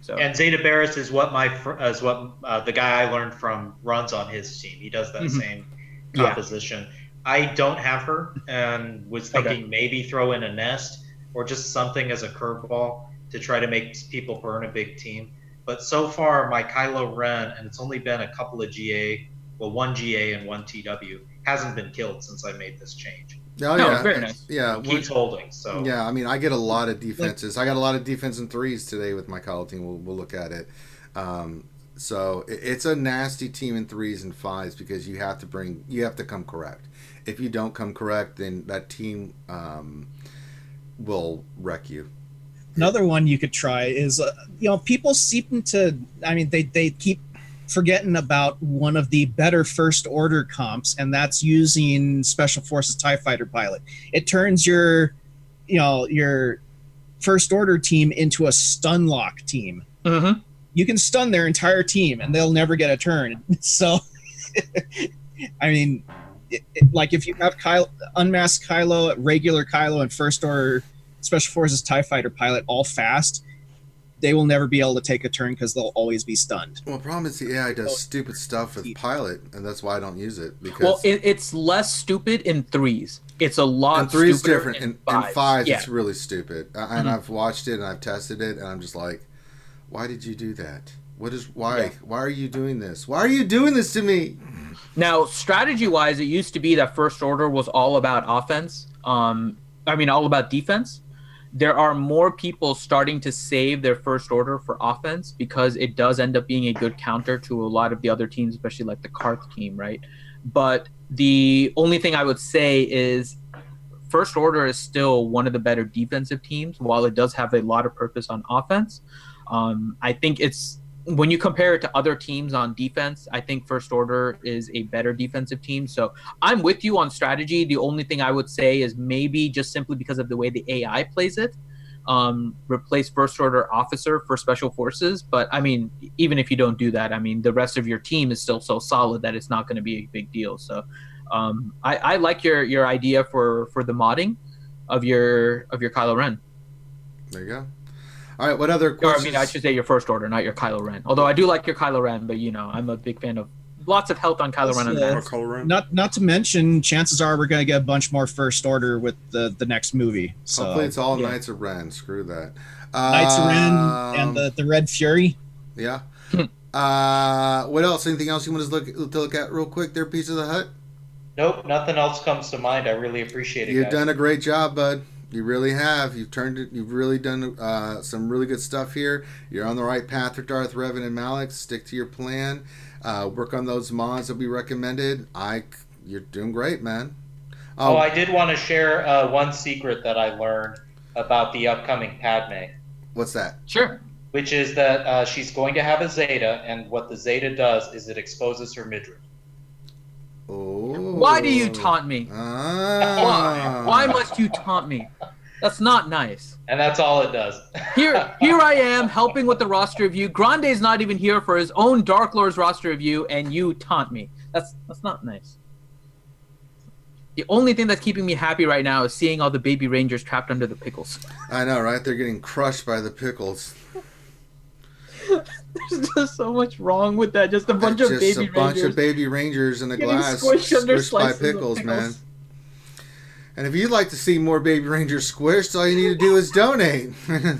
[SPEAKER 2] So
[SPEAKER 6] And Zeta Barris is what the guy I learned from runs on his team. He does that same
[SPEAKER 2] Yeah.
[SPEAKER 6] composition. I don't have her, and was thinking maybe throw in a Nest or just something as a curveball to try to make people burn a big team. But so far, my Kylo Ren, and it's only been a couple of one GA and one TW, hasn't been killed since I made this change.
[SPEAKER 1] Oh,
[SPEAKER 2] No,
[SPEAKER 1] yeah.
[SPEAKER 2] very nice.
[SPEAKER 1] Yeah.
[SPEAKER 6] He keeps holding, so
[SPEAKER 1] Yeah, I mean, I get a lot of defenses. I got a lot of defense in threes today with my Kylo team. We'll look at it. So it's a nasty team in threes and fives because you have to come correct. If you don't come correct, then that team will wreck you.
[SPEAKER 3] Another one you could try is, people seem to, they keep forgetting about one of the better First Order comps, and that's using Special Forces TIE Fighter pilot. It turns your First Order team into a stun lock team.
[SPEAKER 2] Mhm.
[SPEAKER 3] You can stun their entire team, and they'll never get a turn. So, like if you have Unmasked Kylo, regular Kylo, and First Order Special Forces TIE Fighter pilot all fast, they will never be able to take a turn because they'll always be stunned.
[SPEAKER 1] Well, the problem is the AI does stupid stuff with pilot, and that's why I don't use it. Because
[SPEAKER 2] Well, it's less stupid in threes. It's a lot.
[SPEAKER 1] and three's
[SPEAKER 2] stupider
[SPEAKER 1] different. In
[SPEAKER 2] fives.
[SPEAKER 1] fives,
[SPEAKER 2] Yeah.
[SPEAKER 1] it's really stupid. And I've watched it and I've tested it, and I'm just like, why did you do that? Why?
[SPEAKER 2] Yeah.
[SPEAKER 1] Why are you doing this? Why are you doing this to me?
[SPEAKER 2] Now, strategy-wise, it used to be that First Order was all about offense. All about defense. There are more people starting to save their First Order for offense because it does end up being a good counter to a lot of the other teams, especially like the Karth team, right? But the only thing I would say is First Order is still one of the better defensive teams, while it does have a lot of purpose on offense. I think it's when you compare it to other teams on defense, I think First Order is a better defensive team. So I'm with you on strategy. The only thing I would say is maybe just simply because of the way the AI plays it, replace First Order Officer for Special Forces. But I mean, even if you don't do that, I mean, the rest of your team is still so solid that it's not going to be a big deal. So I like your idea for the modding of your Kylo Ren.
[SPEAKER 1] There you go. All right, what other
[SPEAKER 2] Or,
[SPEAKER 1] questions?
[SPEAKER 2] I should say your First Order, not your Kylo Ren. Although I do like your Kylo Ren, but I'm a big fan of lots of health on Kylo Ren.
[SPEAKER 3] Not to mention, chances are we're going to get a bunch more First Order with the next movie. So
[SPEAKER 1] Hopefully it's all Knights of Ren. Screw that.
[SPEAKER 3] Knights of Ren and the Red Fury.
[SPEAKER 1] Yeah. What else? Anything else you want us to look at real quick there, Pizza the Hut?
[SPEAKER 6] Nope, nothing else comes to mind. I really appreciate it,
[SPEAKER 1] You've
[SPEAKER 6] guys.
[SPEAKER 1] done a great job, bud. You really have. You've really done some really good stuff here. You're on the right path with Darth, Revan, and Malik. Stick to your plan. Work on those mods that we recommended. You're doing great, man.
[SPEAKER 6] I did want to share one secret that I learned about the upcoming Padme.
[SPEAKER 1] What's that?
[SPEAKER 2] Sure.
[SPEAKER 6] Which is that she's going to have a Zeta, and what the Zeta does is it exposes her midriff.
[SPEAKER 1] Oh.
[SPEAKER 2] Why do you taunt me? Why must you taunt me? That's not nice.
[SPEAKER 6] And that's all it does.
[SPEAKER 2] Here I am helping with the roster review. Grande's not even here for his own Dark Lord's roster review, and you taunt me. That's not nice. The only thing that's keeping me happy right now is seeing all the baby rangers trapped under the pickles.
[SPEAKER 1] I know, right? They're getting crushed by the pickles.
[SPEAKER 2] There's just so much wrong with that. Just a bunch of baby
[SPEAKER 1] rangers in a glass
[SPEAKER 2] squished
[SPEAKER 1] by pickles, man. And if you'd like to see more baby rangers squished, all you need to do is donate.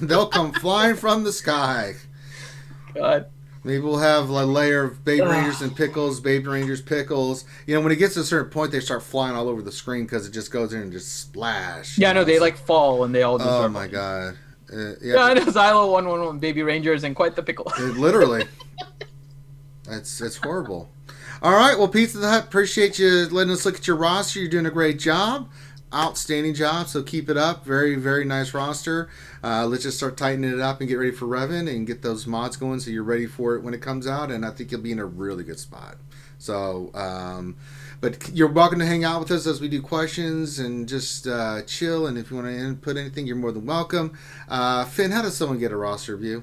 [SPEAKER 1] They'll come flying from the sky.
[SPEAKER 2] God.
[SPEAKER 1] Maybe we'll have a layer of baby rangers and pickles, baby rangers, pickles. When it gets to a certain point, they start flying all over the screen because it just goes in and just splash.
[SPEAKER 2] Yeah, no, they fall and they all just
[SPEAKER 1] Oh my God.
[SPEAKER 2] Yeah, I know Xylo 111 baby rangers and quite the pickle.
[SPEAKER 1] Literally. It's horrible. All right, well, Pizza the Hut, appreciate you letting us look at your roster. You're doing a great job. Outstanding job, so keep it up. Very, very nice roster. Let's just start tightening it up and get ready for Revan and get those mods going so you're ready for it when it comes out, and I think you'll be in a really good spot. So, but you're welcome to hang out with us as we do questions and just chill, and if you want to input anything, you're more than welcome. Finn, how does someone get a roster review?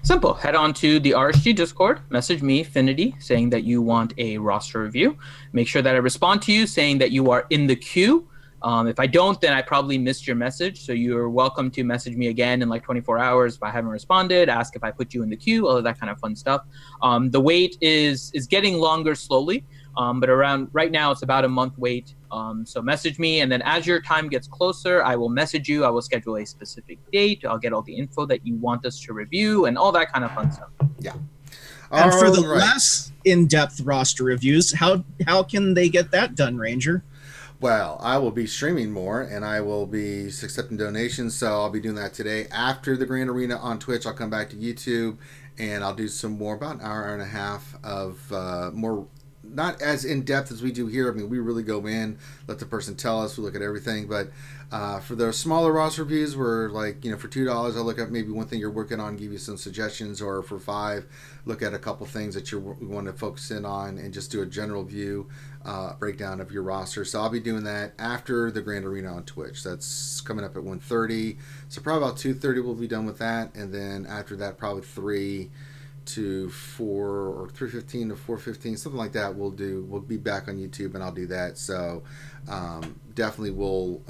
[SPEAKER 2] Simple. Head on to the RSG Discord, message me, Finity, saying that you want a roster review. Make sure that I respond to you saying that you are in the queue. If I don't, then I probably missed your message. So you're welcome to message me again in like 24 hours if I haven't responded. Ask if I put you in the queue, all of that kind of fun stuff. The wait is getting longer slowly, but around right now it's about a month wait. So message me, and then as your time gets closer, I will message you. I will schedule a specific date. I'll get all the info that you want us to review and all that kind of fun stuff.
[SPEAKER 1] Yeah.
[SPEAKER 3] And for the less in-depth roster reviews, how can they get that done, Ranger?
[SPEAKER 1] Well, I will be streaming more, and I will be accepting donations, so I'll be doing that today. After the Grand Arena on Twitch, I'll come back to YouTube, and I'll do some more, about an hour and a half of more, not as in-depth as we do here. I mean, we really go in, let the person tell us, we look at everything, but for those smaller roster reviews, we're like, for $2, I'll look at maybe one thing you're working on, give you some suggestions, or for $5, look at a couple things that you want to focus in on, and just do a general view breakdown of your roster. So I'll be doing that after the Grand Arena on Twitch. That's coming up at 1:30. So probably about 2:30 we'll be done with that, and then after that, probably 3 to 4 or 3:15 to 4:15, something like that. We'll be back on YouTube, and I'll do that. So definitely we'll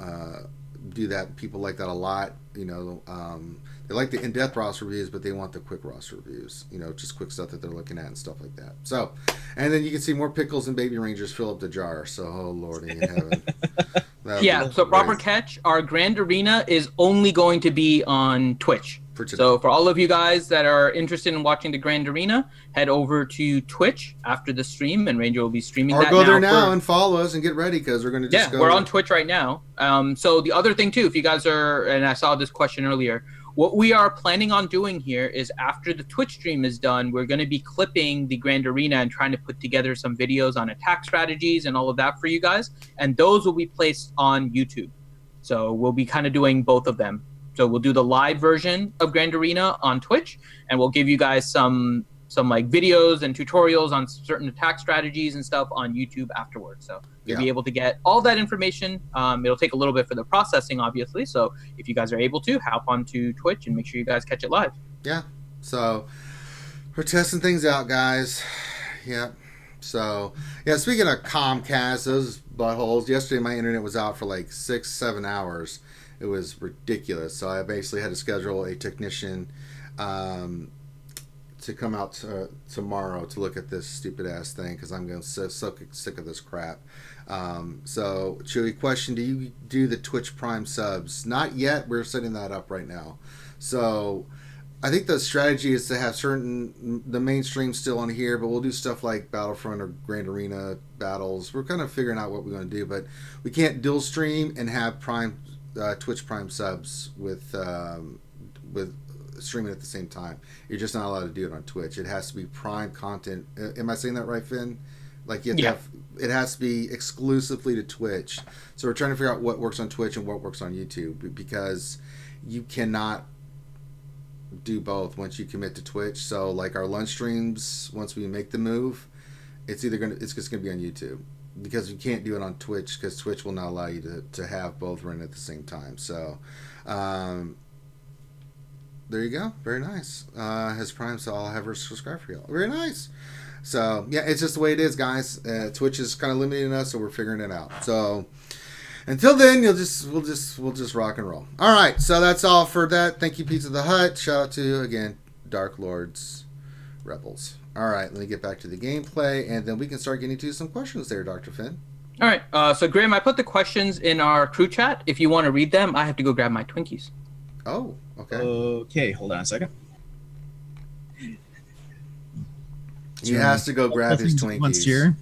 [SPEAKER 1] do that. People like that a lot. They like the in-depth roster reviews, but they want the quick roster reviews. Just quick stuff that they're looking at and stuff like that. So, and then you can see more pickles and baby rangers fill up the jar. So, oh Lordy in heaven.
[SPEAKER 2] Yeah. So proper catch. Our Grand Arena is only going to be on Twitch.
[SPEAKER 1] For today.
[SPEAKER 2] So for all of you guys that are interested in watching the Grand Arena, head over to Twitch after the stream, and Ranger will be streaming
[SPEAKER 1] Or
[SPEAKER 2] that
[SPEAKER 1] go
[SPEAKER 2] now
[SPEAKER 1] there now
[SPEAKER 2] for-
[SPEAKER 1] and follow us and get ready because we're going to just go.
[SPEAKER 2] We're on Twitch right now. So the other thing too, if you guys are, and I saw this question earlier, what we are planning on doing here is after the Twitch stream is done, we're going to be clipping the Grand Arena and trying to put together some videos on attack strategies and all of that for you guys, and those will be placed on YouTube. So we'll be kind of doing both of them. So we'll do the live version of Grand Arena on Twitch, and we'll give you guys some like videos and tutorials on certain attack strategies and stuff on YouTube afterwards. So you'll be able to get all that information. It'll take a little bit for the processing, obviously. So if you guys are able to, hop onto Twitch and make sure you guys catch it live.
[SPEAKER 1] Yeah. So we're testing things out, guys. Yeah. So, yeah, speaking of Comcast, those buttholes, yesterday my internet was out for like 6-7 hours. It was ridiculous. So I basically had to schedule a technician to come out tomorrow to look at this stupid ass thing because I'm going so sick of this crap. So, Chewy, question: do you do the Twitch Prime subs? Not yet. We're setting that up right now. So, I think the strategy is to have the mainstream still on here, but we'll do stuff like Battlefront or Grand Arena battles. We're kind of figuring out what we're going to do, but we can't dual stream and have Twitch Prime subs with streaming at the same time. You're just not allowed to do it on Twitch. It has to be Prime content. Am I saying that right, Finn? Like you have to it has to be exclusively to Twitch. So we're trying to figure out what works on Twitch and what works on YouTube because you cannot do both once you commit to Twitch. So like our lunch streams, once we make the move, it's just gonna be on YouTube because you can't do it on Twitch because Twitch will not allow you to have both run at the same time. So there you go. Very nice. Has Prime, so I'll have her subscribe for you. Very nice. So yeah, it's just the way it is, guys. Twitch is kind of limiting us, so we're figuring it out. So until then, we'll just rock and roll. All right, so that's all for that. Thank you, Pizza the Hut. Shout out to again, Dark Lords, Rebels. All right, let me get back to the gameplay, and then we can start getting to some questions there, Dr. Finn.
[SPEAKER 2] All right, so Graham, I put the questions in our crew chat. If you want to read them, I have to go grab my Twinkies.
[SPEAKER 1] Oh, okay.
[SPEAKER 3] Okay, hold on a second.
[SPEAKER 1] He has to go grab his Twinkies.
[SPEAKER 3] Here.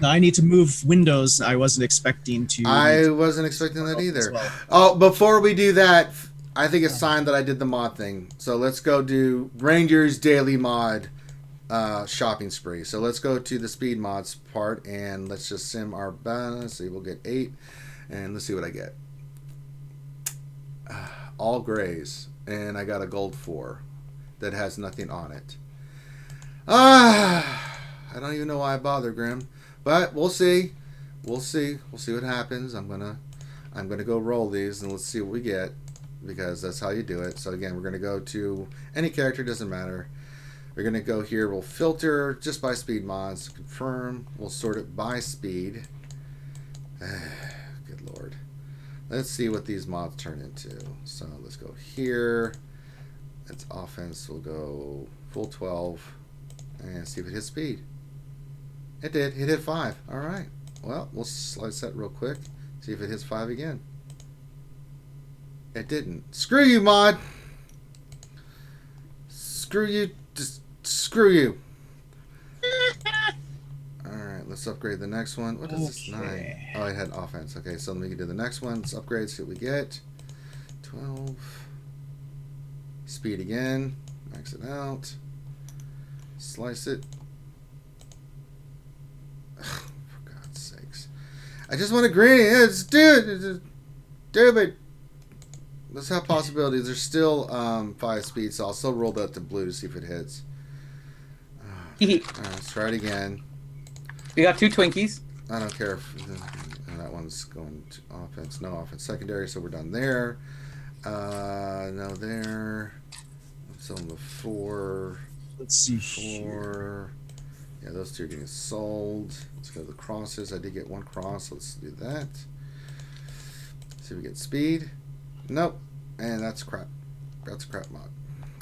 [SPEAKER 3] Now I need to move windows. I wasn't expecting to.
[SPEAKER 1] I wasn't expecting that either.
[SPEAKER 3] Well.
[SPEAKER 1] Oh, before we do that, I think it's time that I did the mod thing. So let's go do Ranger's daily mod shopping spree. So let's go to the speed mods part and let's just sim our balance. See, we'll get 8, and let's see what I get. All grays, and I got a gold 4 that has nothing on it. I don't even know why I bother, Grim, but we'll see. We'll see what happens. I'm gonna go roll these and let's see what we get because that's how you do it. So again, we're gonna go to any character, doesn't matter. We're gonna go here. We'll filter just by speed mods. Confirm. We'll sort it by speed. Good lord. Let's see what these mods turn into. So let's go here. That's offense. We'll go full 12 and see if it hits speed. It did. It hit 5. All right. Well, we'll slice that real quick. See if it hits 5 again. It didn't. Screw you, mod. Screw you. Just screw you. Alright, let's upgrade the next one. What is this? 9. Oh, I had offense. Okay, so let me do the next one. Let's upgrade, see what we get. 12. Speed again. Max it out. Slice it. For God's sakes. I just want to green. Let's do it. Let's have possibilities. There's still 5 speed, so I'll still roll that to blue to see if it hits. Alright, let's try it again.
[SPEAKER 2] We got 2 Twinkies.
[SPEAKER 1] I don't care if that one's going to offense. No offense. Secondary, so we're done there. No there. So the 4.
[SPEAKER 3] Let's see
[SPEAKER 1] 4. Yeah, those 2 are getting sold. Let's go to the crosses. I did get 1 cross. Let's do that. See if we get speed. Nope. And that's crap. That's a crap mod.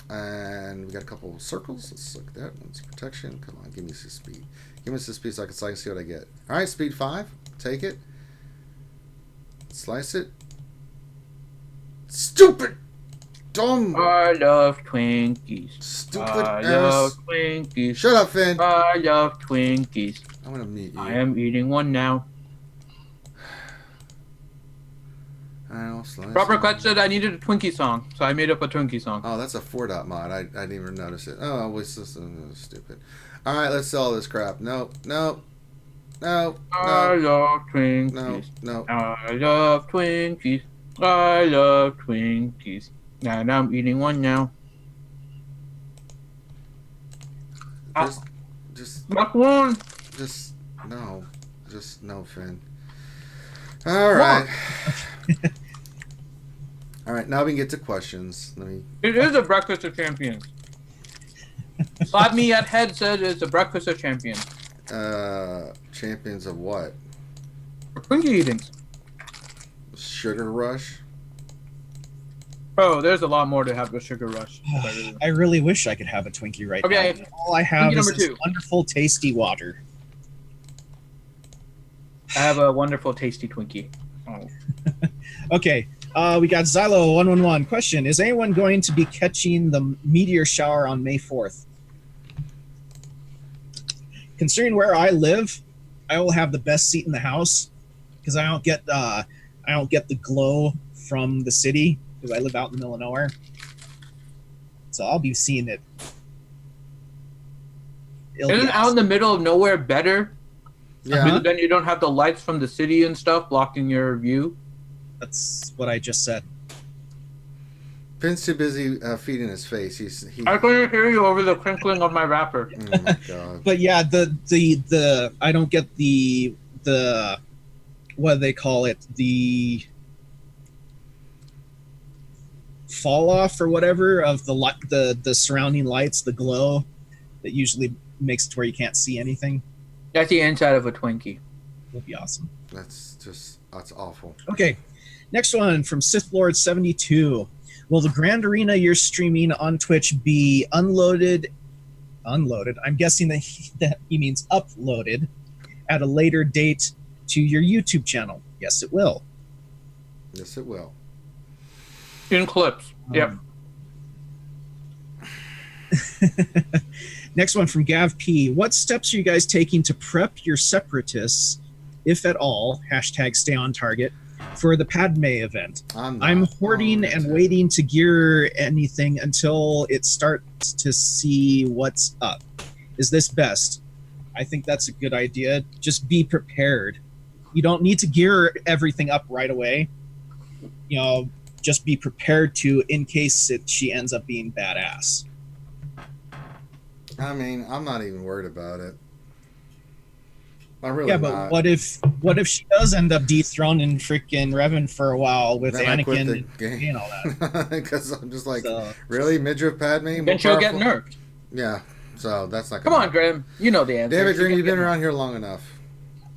[SPEAKER 1] And we got a couple of circles. Let's look at that. One's protection. Come on, give me some speed. Give me some speed so I can see what I get. Alright, speed 5. Take it. Slice it. Stupid! dumb,
[SPEAKER 2] I love Twinkies.
[SPEAKER 1] stupid
[SPEAKER 2] I love
[SPEAKER 1] ass.
[SPEAKER 2] Twinkies.
[SPEAKER 1] Shut up, Finn.
[SPEAKER 2] I love Twinkies.
[SPEAKER 1] I'm gonna mute you.
[SPEAKER 2] I am eating one now. Robert Clutch said I needed a Twinkie song, so I made up a Twinkie song.
[SPEAKER 1] Oh, that's a 4-dot mod. I didn't even notice it. Oh, wait, this is stupid. All right, let's sell this crap. No.
[SPEAKER 2] I love Twinkies.
[SPEAKER 1] No.
[SPEAKER 2] I love Twinkies. I love Twinkies. And I'm eating one now.
[SPEAKER 1] Just
[SPEAKER 2] Not one.
[SPEAKER 1] no, Finn. All right. All right, now we can get to questions.
[SPEAKER 2] It is a breakfast of champions. Slap me at head said it's a breakfast of champions.
[SPEAKER 1] Champions of what?
[SPEAKER 2] Twinkie eatings.
[SPEAKER 1] Sugar Rush?
[SPEAKER 2] Oh, there's a lot more to have with Sugar Rush.
[SPEAKER 3] I really wish I could have a Twinkie right
[SPEAKER 2] Okay.
[SPEAKER 3] now. All I have
[SPEAKER 2] Twinkie
[SPEAKER 3] is
[SPEAKER 2] number
[SPEAKER 3] this
[SPEAKER 2] 2.
[SPEAKER 3] wonderful, tasty water.
[SPEAKER 2] I have a wonderful, tasty Twinkie. Oh.
[SPEAKER 3] Okay, we got Xylo111. Question: is anyone going to be catching the meteor shower on May 4th? Considering where I live, I will have the best seat in the house because I don't get the glow from the city because I live out in the middle of nowhere. So I'll be seeing it.
[SPEAKER 2] Isn't out in the middle of nowhere better?
[SPEAKER 1] Yeah.
[SPEAKER 2] Because then you don't have the lights from the city and stuff blocking your view.
[SPEAKER 3] That's what I just said.
[SPEAKER 1] Finn's too busy feeding his face.
[SPEAKER 2] I couldn't hear you over the crinkling of my wrapper.
[SPEAKER 1] Oh my god.
[SPEAKER 3] But yeah, the I don't get the what do they call it? The fall off or whatever of the surrounding lights, the glow that usually makes it to where you can't see anything.
[SPEAKER 2] That's the inside of a Twinkie.
[SPEAKER 3] Would be awesome.
[SPEAKER 1] That's awful.
[SPEAKER 3] Okay, next one from Sith Lord 72. Will the Grand Arena you're streaming on Twitch be unloaded? I'm guessing that he means uploaded at a later date to your YouTube channel. Yes, it will.
[SPEAKER 1] Yes, it will.
[SPEAKER 2] In clips. Yep.
[SPEAKER 3] Next one from Gav P. What steps are you guys taking to prep your separatists, if at all, hashtag stay on target, for the Padme event? I'm hoarding and waiting to gear anything until it starts to see what's up. Is this best? I think that's a good idea. Just be prepared. You don't need to gear everything up right away. You know, just be prepared to in case she ends up being badass.
[SPEAKER 1] I mean, I'm not even worried about it. I'm really
[SPEAKER 3] yeah, but
[SPEAKER 1] not.
[SPEAKER 3] what if she does end up dethroning freaking Revan for a while with
[SPEAKER 1] Then I quit
[SPEAKER 3] Anakin
[SPEAKER 1] the
[SPEAKER 3] and
[SPEAKER 1] game.
[SPEAKER 3] all that?
[SPEAKER 1] Because I'm just like,
[SPEAKER 3] So-
[SPEAKER 1] really? Midriff Padme?
[SPEAKER 2] Then she'll get nerfed.
[SPEAKER 1] Yeah, so that's not
[SPEAKER 2] Come
[SPEAKER 1] gonna
[SPEAKER 2] on, Graham. You know the answer.
[SPEAKER 1] Damn it,
[SPEAKER 2] She's
[SPEAKER 1] Green,
[SPEAKER 2] gonna
[SPEAKER 1] you've been
[SPEAKER 2] get
[SPEAKER 1] around here long enough.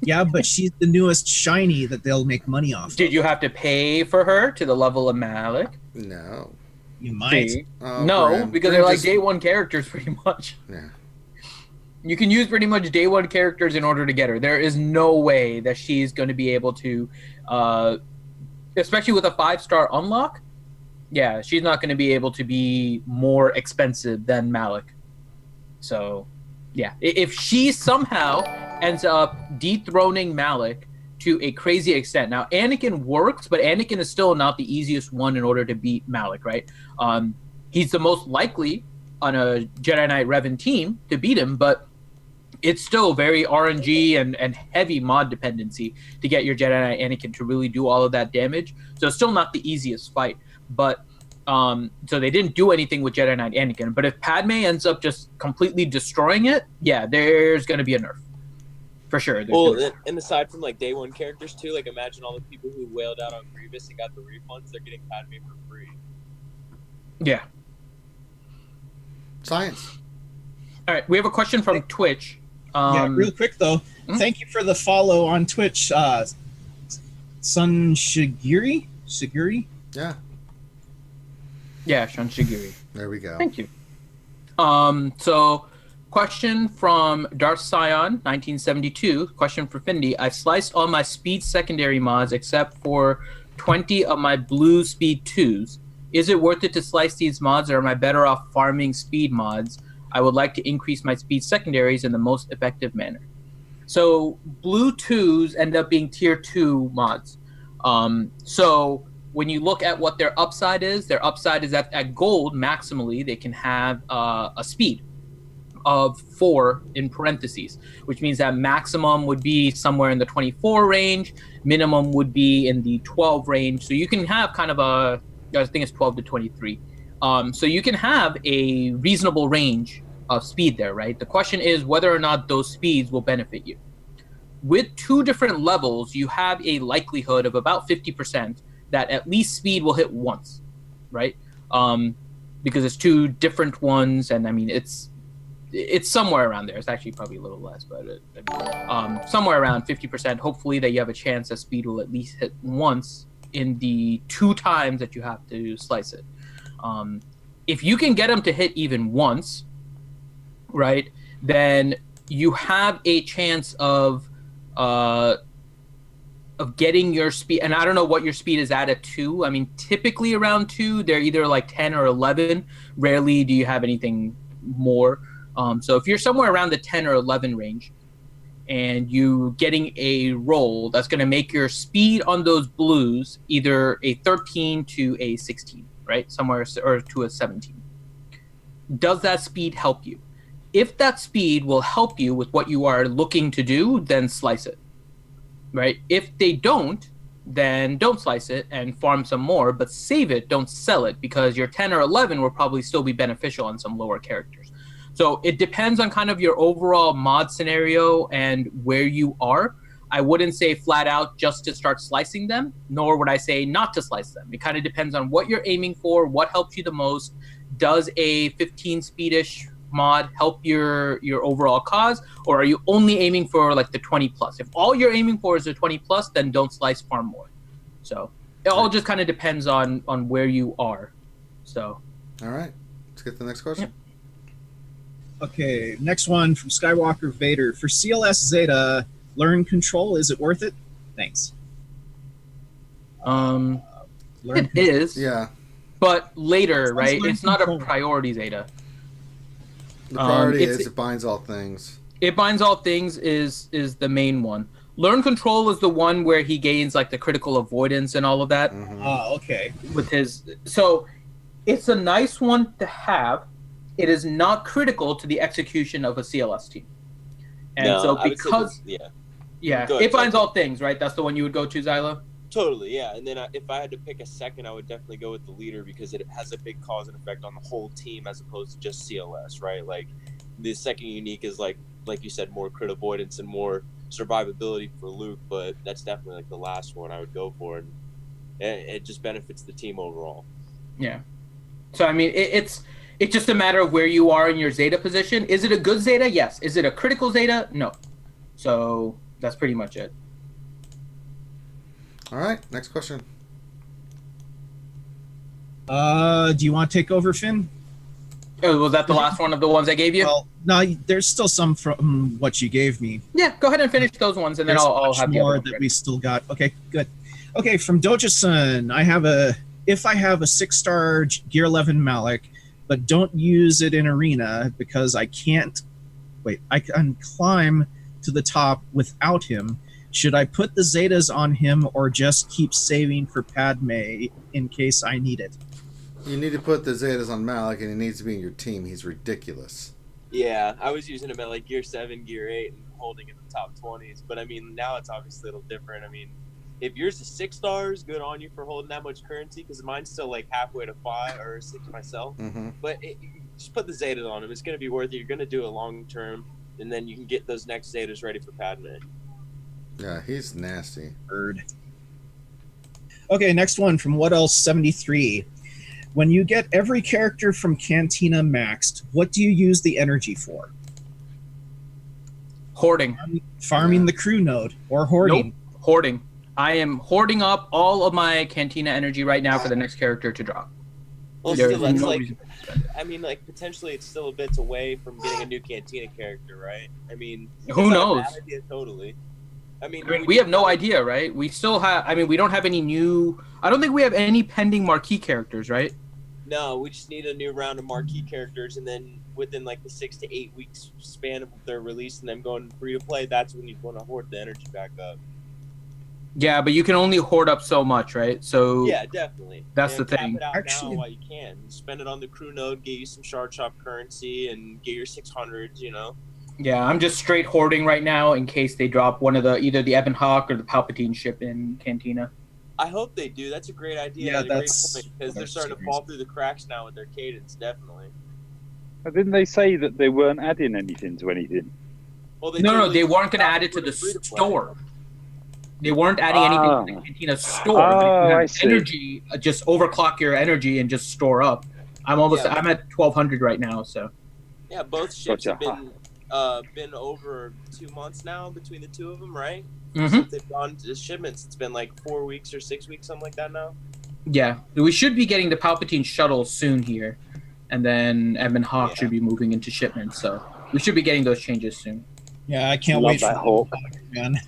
[SPEAKER 3] Yeah, but she's the newest shiny that they'll make money off.
[SPEAKER 2] Did you have to pay for her to the level of Malik?
[SPEAKER 1] No.
[SPEAKER 3] You might.
[SPEAKER 2] See?
[SPEAKER 1] Oh,
[SPEAKER 2] No,
[SPEAKER 1] Graham.
[SPEAKER 2] because
[SPEAKER 1] Graham
[SPEAKER 2] they're like
[SPEAKER 1] just-
[SPEAKER 2] day one characters pretty much.
[SPEAKER 1] Yeah.
[SPEAKER 2] You can use pretty much day one characters in order to get her. There is no way that she's going to be able to, especially with a 5-star unlock. Yeah, she's not going to be able to be more expensive than Malik. So, yeah, if she somehow ends up dethroning Malik to a crazy extent. Now, Anakin works, but Anakin is still not the easiest one in order to beat Malik, right? He's the most likely on a Jedi Knight Revan team to beat him, but it's still very RNG and heavy mod dependency to get your Jedi Knight Anakin to really do all of that damage. So it's still not the easiest fight. But so they didn't do anything with Jedi Knight Anakin. But if Padme ends up just completely destroying it, yeah, there's going to be a nerf. For sure.
[SPEAKER 7] Well, and aside from like day one characters too, like imagine all the people who wailed out on Grievous and got the refunds, they're getting Padme for free.
[SPEAKER 2] Yeah.
[SPEAKER 1] Science.
[SPEAKER 2] All right, we have a question from Twitch.
[SPEAKER 3] Yeah, real quick though, thank you for the follow on Twitch, Sun Shigiri.
[SPEAKER 1] Yeah.
[SPEAKER 2] Yeah, Shun Shigiri.
[SPEAKER 1] There we go.
[SPEAKER 2] Thank you. So, question from Darth Scion, 1972. Question for Findy. I've sliced all my speed secondary mods except for 20 of my blue speed 2s. Is it worth it to slice these mods, or am I better off farming speed mods? I would like to increase my speed secondaries in the most effective manner. So blue 2s end up being tier 2 mods. So when you look at what their upside is that at gold, maximally, they can have a speed of 4 in parentheses, which means that maximum would be somewhere in the 24 range, minimum would be in the 12 range. So you can have kind of I think it's 12 to 23. So you can have a reasonable range of speed there, right? The question is whether or not those speeds will benefit you. With 2 different levels, you have a likelihood of about 50% that at least speed will hit once, right? Because it's 2 different ones, and I mean it's somewhere around there. It's actually probably a little less, but somewhere around 50%. Hopefully that you have a chance that speed will at least hit once in the 2 times that you have to slice it. If you can get them to hit even once, right, then you have a chance of getting your speed. And I don't know what your speed is at 2. I mean, typically around 2, they're either like 10 or 11. Rarely do you have anything more. So if you're somewhere around the 10 or 11 range and you getting a roll, that's going to make your speed on those blues either a 13 to a 16, right? Somewhere, or to a 17. Does that speed help you? If that speed will help you with what you are looking to do, then slice it, right? If they don't, then don't slice it and farm some more, but save it, don't sell it, because your 10 or 11 will probably still be beneficial on some lower characters. So it depends on kind of your overall mod scenario and where you are. I wouldn't say flat out just to start slicing them, nor would I say not to slice them. It kind of depends on what you're aiming for, what helps you the most. Does a 15 speedish mod help your overall cause, or are you only aiming for like the 20 plus? If all you're aiming for is the 20 plus, then don't slice, farm more. So it all just kind of depends on where you are. So
[SPEAKER 1] all right, let's get to the next question.
[SPEAKER 2] Yep.
[SPEAKER 3] Okay, next one from Skywalker Vader. For CLS Zeta, learn control, is it worth it? Thanks.
[SPEAKER 2] It is.
[SPEAKER 1] Yeah.
[SPEAKER 2] But later, right?
[SPEAKER 3] Learn
[SPEAKER 2] It's not
[SPEAKER 3] control.
[SPEAKER 2] a priority Zeta.
[SPEAKER 1] The priority is it binds all things.
[SPEAKER 2] It binds all things is the main one. Learn control is the one where he gains like the critical avoidance and all of that.
[SPEAKER 3] Okay.
[SPEAKER 2] With his, so it's a nice one to have. It is not critical to the execution of a CLS team. And
[SPEAKER 7] No,
[SPEAKER 2] so
[SPEAKER 7] I would say
[SPEAKER 2] because
[SPEAKER 7] yeah, Go
[SPEAKER 2] it
[SPEAKER 7] ahead,
[SPEAKER 2] binds
[SPEAKER 7] sorry.
[SPEAKER 2] all things, right? That's the one you would go to, Xylo?
[SPEAKER 7] Totally, yeah. And then if I had to pick a second, I would definitely go with the leader because it has a big cause and effect on the whole team as opposed to just CLS, right? Like the second unique is like you said, more crit avoidance and more survivability for Luke, but that's definitely like the last one I would go for, and it just benefits the team overall.
[SPEAKER 2] Yeah. So I mean, it's just a matter of where you are in your Zeta position. Is it a good Zeta? Yes. Is it a critical Zeta? No. So that's pretty much it.
[SPEAKER 1] All right, next question.
[SPEAKER 3] Do you want to take over, Finn?
[SPEAKER 2] Oh, was that the last one of the ones I gave you?
[SPEAKER 3] Well, no, there's still some from what you gave me.
[SPEAKER 2] Yeah, go ahead and finish those ones, and then
[SPEAKER 3] There's
[SPEAKER 2] I'll
[SPEAKER 3] much
[SPEAKER 2] have the
[SPEAKER 3] more
[SPEAKER 2] other
[SPEAKER 3] that
[SPEAKER 2] ones
[SPEAKER 3] we still got. Okay, good. Okay, from Doja-sun, if I have a 6-star Gear 11 Malik, but don't use it in arena because I can climb to the top without him, should I put the Zetas on him or just keep saving for Padme in case I need it?
[SPEAKER 1] You need to put the Zetas on Malik, and he needs to be in your team. He's ridiculous.
[SPEAKER 7] Yeah, I was using him at like Gear 7, Gear 8, and holding in the top 20s. But I mean, now it's obviously a little different. I mean, if yours is 6 stars, good on you for holding that much currency, because mine's still like halfway to 5 or 6 myself.
[SPEAKER 1] Mm-hmm.
[SPEAKER 7] But just put the Zetas on him. It's going to be worth it. You're going to do it long term, and then you can get those next Zetas ready for Padme.
[SPEAKER 1] Yeah, he's nasty.
[SPEAKER 3] Bird. Okay, next one from What Else 73. When you get every character from Cantina maxed, what do you use the energy for?
[SPEAKER 2] Hoarding.
[SPEAKER 3] Farming the crew node or hoarding?
[SPEAKER 2] Nope. Hoarding. I am hoarding up all of my Cantina energy right now for the next character to drop.
[SPEAKER 7] Well,
[SPEAKER 2] There
[SPEAKER 7] still,
[SPEAKER 2] is
[SPEAKER 7] that's
[SPEAKER 2] no
[SPEAKER 7] like,
[SPEAKER 2] reason to spend it.
[SPEAKER 7] I mean, like potentially it's still a bit away from getting a new Cantina character, right? I mean,
[SPEAKER 2] Who
[SPEAKER 7] it's not a
[SPEAKER 2] knows?
[SPEAKER 7] bad idea, totally. I mean,
[SPEAKER 2] we have no idea, right? We still have. I mean, we don't have any new. I don't think we have any pending marquee characters, right?
[SPEAKER 7] No, we just need a new round of marquee characters, and then within like the 6 to 8 weeks span of their release and them going free to play, that's when you want to hoard the energy back up.
[SPEAKER 2] Yeah, but you can only hoard up so much, right? So
[SPEAKER 7] Yeah, definitely.
[SPEAKER 2] That's
[SPEAKER 7] and
[SPEAKER 2] the thing.
[SPEAKER 7] Cap it out
[SPEAKER 3] Actually-
[SPEAKER 7] now while you can. Spend it on the crew node, get you some shard shop currency, and get your 600s. You know.
[SPEAKER 2] yeah, I'm just straight hoarding right now in case they drop one of the either the Ebon Hawk or the Palpatine ship in Cantina.
[SPEAKER 7] I hope they do. That's a great idea.
[SPEAKER 3] Yeah,
[SPEAKER 7] and a great
[SPEAKER 3] that's
[SPEAKER 7] point, because
[SPEAKER 3] what
[SPEAKER 7] they're
[SPEAKER 3] I was
[SPEAKER 7] starting to
[SPEAKER 3] curious.
[SPEAKER 7] fall through the cracks now with their cadence. Definitely.
[SPEAKER 5] But didn't they say that they weren't adding anything to anything?
[SPEAKER 7] Well,
[SPEAKER 2] No, they weren't going to
[SPEAKER 7] stopped
[SPEAKER 2] add it to
[SPEAKER 7] putting
[SPEAKER 2] the
[SPEAKER 7] free-to-play.
[SPEAKER 2] store. They weren't adding anything to the Cantina store.
[SPEAKER 5] Oh,
[SPEAKER 2] But if you have
[SPEAKER 5] I see.
[SPEAKER 2] energy, just overclock your energy and just store up. I'm almost.
[SPEAKER 7] Yeah.
[SPEAKER 2] I'm at 1,200 right now. So
[SPEAKER 7] Yeah, both ships have
[SPEAKER 5] Gotcha.
[SPEAKER 7] been over 2 months now between the two of them, right?
[SPEAKER 2] Mhm.
[SPEAKER 7] Since they've gone to shipments, it's been like 4 weeks or 6 weeks, something like that now.
[SPEAKER 2] yeah, we should be getting the Palpatine shuttle soon here, and then Ebon Hawk
[SPEAKER 7] Yeah.
[SPEAKER 2] should be moving into shipments. So we should be getting those changes soon.
[SPEAKER 3] Yeah, I can't
[SPEAKER 5] Love
[SPEAKER 3] wait
[SPEAKER 5] that
[SPEAKER 3] for
[SPEAKER 5] Hawk.
[SPEAKER 3] man.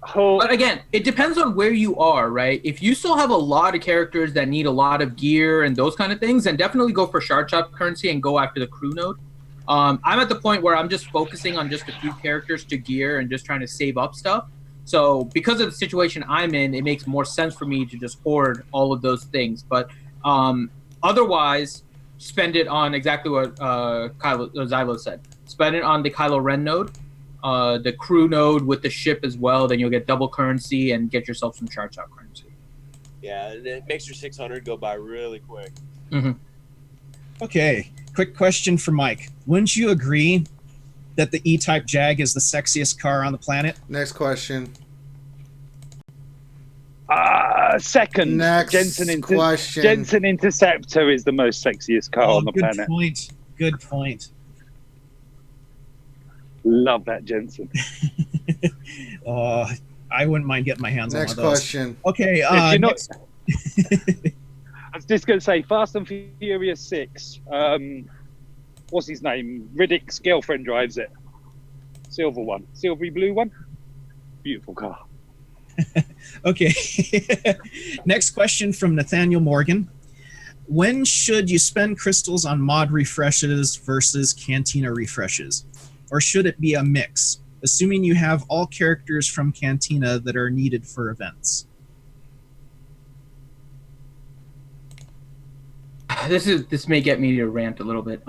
[SPEAKER 5] Hawk.
[SPEAKER 2] But again, it depends on where you are, right? If you still have a lot of characters that need a lot of gear and those kind of things, then definitely go for shard shop currency and go after the crew node. I'm at the point where I'm just focusing on just a few characters to gear and just trying to save up stuff. So because of the situation I'm in, it makes more sense for me to just hoard all of those things. But otherwise, spend it on exactly what Xylo said. Spend it on the Kylo Ren node, the crew node with the ship as well. Then you'll get double currency and get yourself some shard shop currency.
[SPEAKER 7] Yeah, and it makes your 600 go by really quick.
[SPEAKER 3] Okay, quick question for Mike. Wouldn't you agree that the E-Type Jag is the sexiest car on the planet?
[SPEAKER 1] Next question.
[SPEAKER 5] Second.
[SPEAKER 1] Next question.
[SPEAKER 5] Jensen Interceptor is the most sexiest car on the
[SPEAKER 3] good
[SPEAKER 5] planet.
[SPEAKER 3] point. Good point.
[SPEAKER 5] Love that Jensen.
[SPEAKER 3] I wouldn't mind getting my hands
[SPEAKER 1] Next
[SPEAKER 3] on one of those.
[SPEAKER 1] question.
[SPEAKER 3] Okay,
[SPEAKER 5] If you're not-
[SPEAKER 3] next-
[SPEAKER 5] I was just going to say, Fast and Furious 6. What's his name? Riddick's girlfriend drives it. Silver one. Silvery blue one. Beautiful car.
[SPEAKER 3] Okay. Next question from Nathaniel Morgan. When should you spend crystals on mod refreshes versus Cantina refreshes? Or should it be a mix, assuming you have all characters from Cantina that are needed for events?
[SPEAKER 2] This may get me to rant a little bit.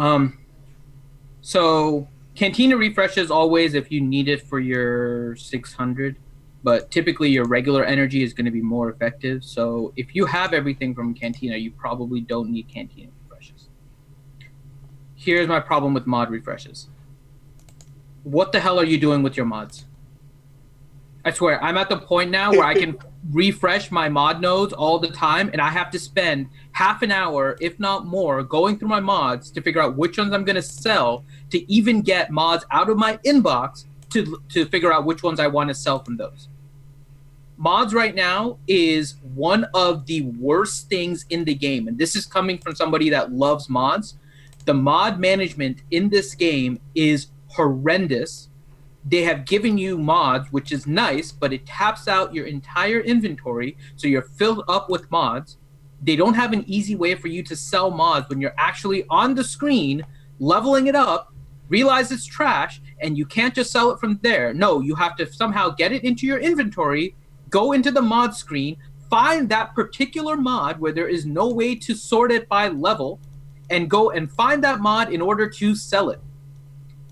[SPEAKER 2] So Cantina refreshes always if you need it for your 600, but typically your regular energy is going to be more effective. So if you have everything from Cantina, you probably don't need Cantina refreshes. Here's my problem with mod refreshes. What the hell are you doing with your mods? I swear, I'm at the point now where I can refresh my mod nodes all the time, and I have to spend half an hour, if not more, going through my mods to figure out which ones I'm going to sell to even get mods out of my inbox to figure out which ones I want to sell from those. Mods right now is one of the worst things in the game, and this is coming from somebody that loves mods. The mod management in this game is horrendous. They have given you mods, which is nice, but it taps out your entire inventory, so you're filled up with mods. They don't have an easy way for you to sell mods when you're actually on the screen, leveling it up, realize it's trash, and you can't just sell it from there. No, you have to somehow get it into your inventory, go into the mod screen, find that particular mod where there is no way to sort it by level, and go and find that mod in order to sell it.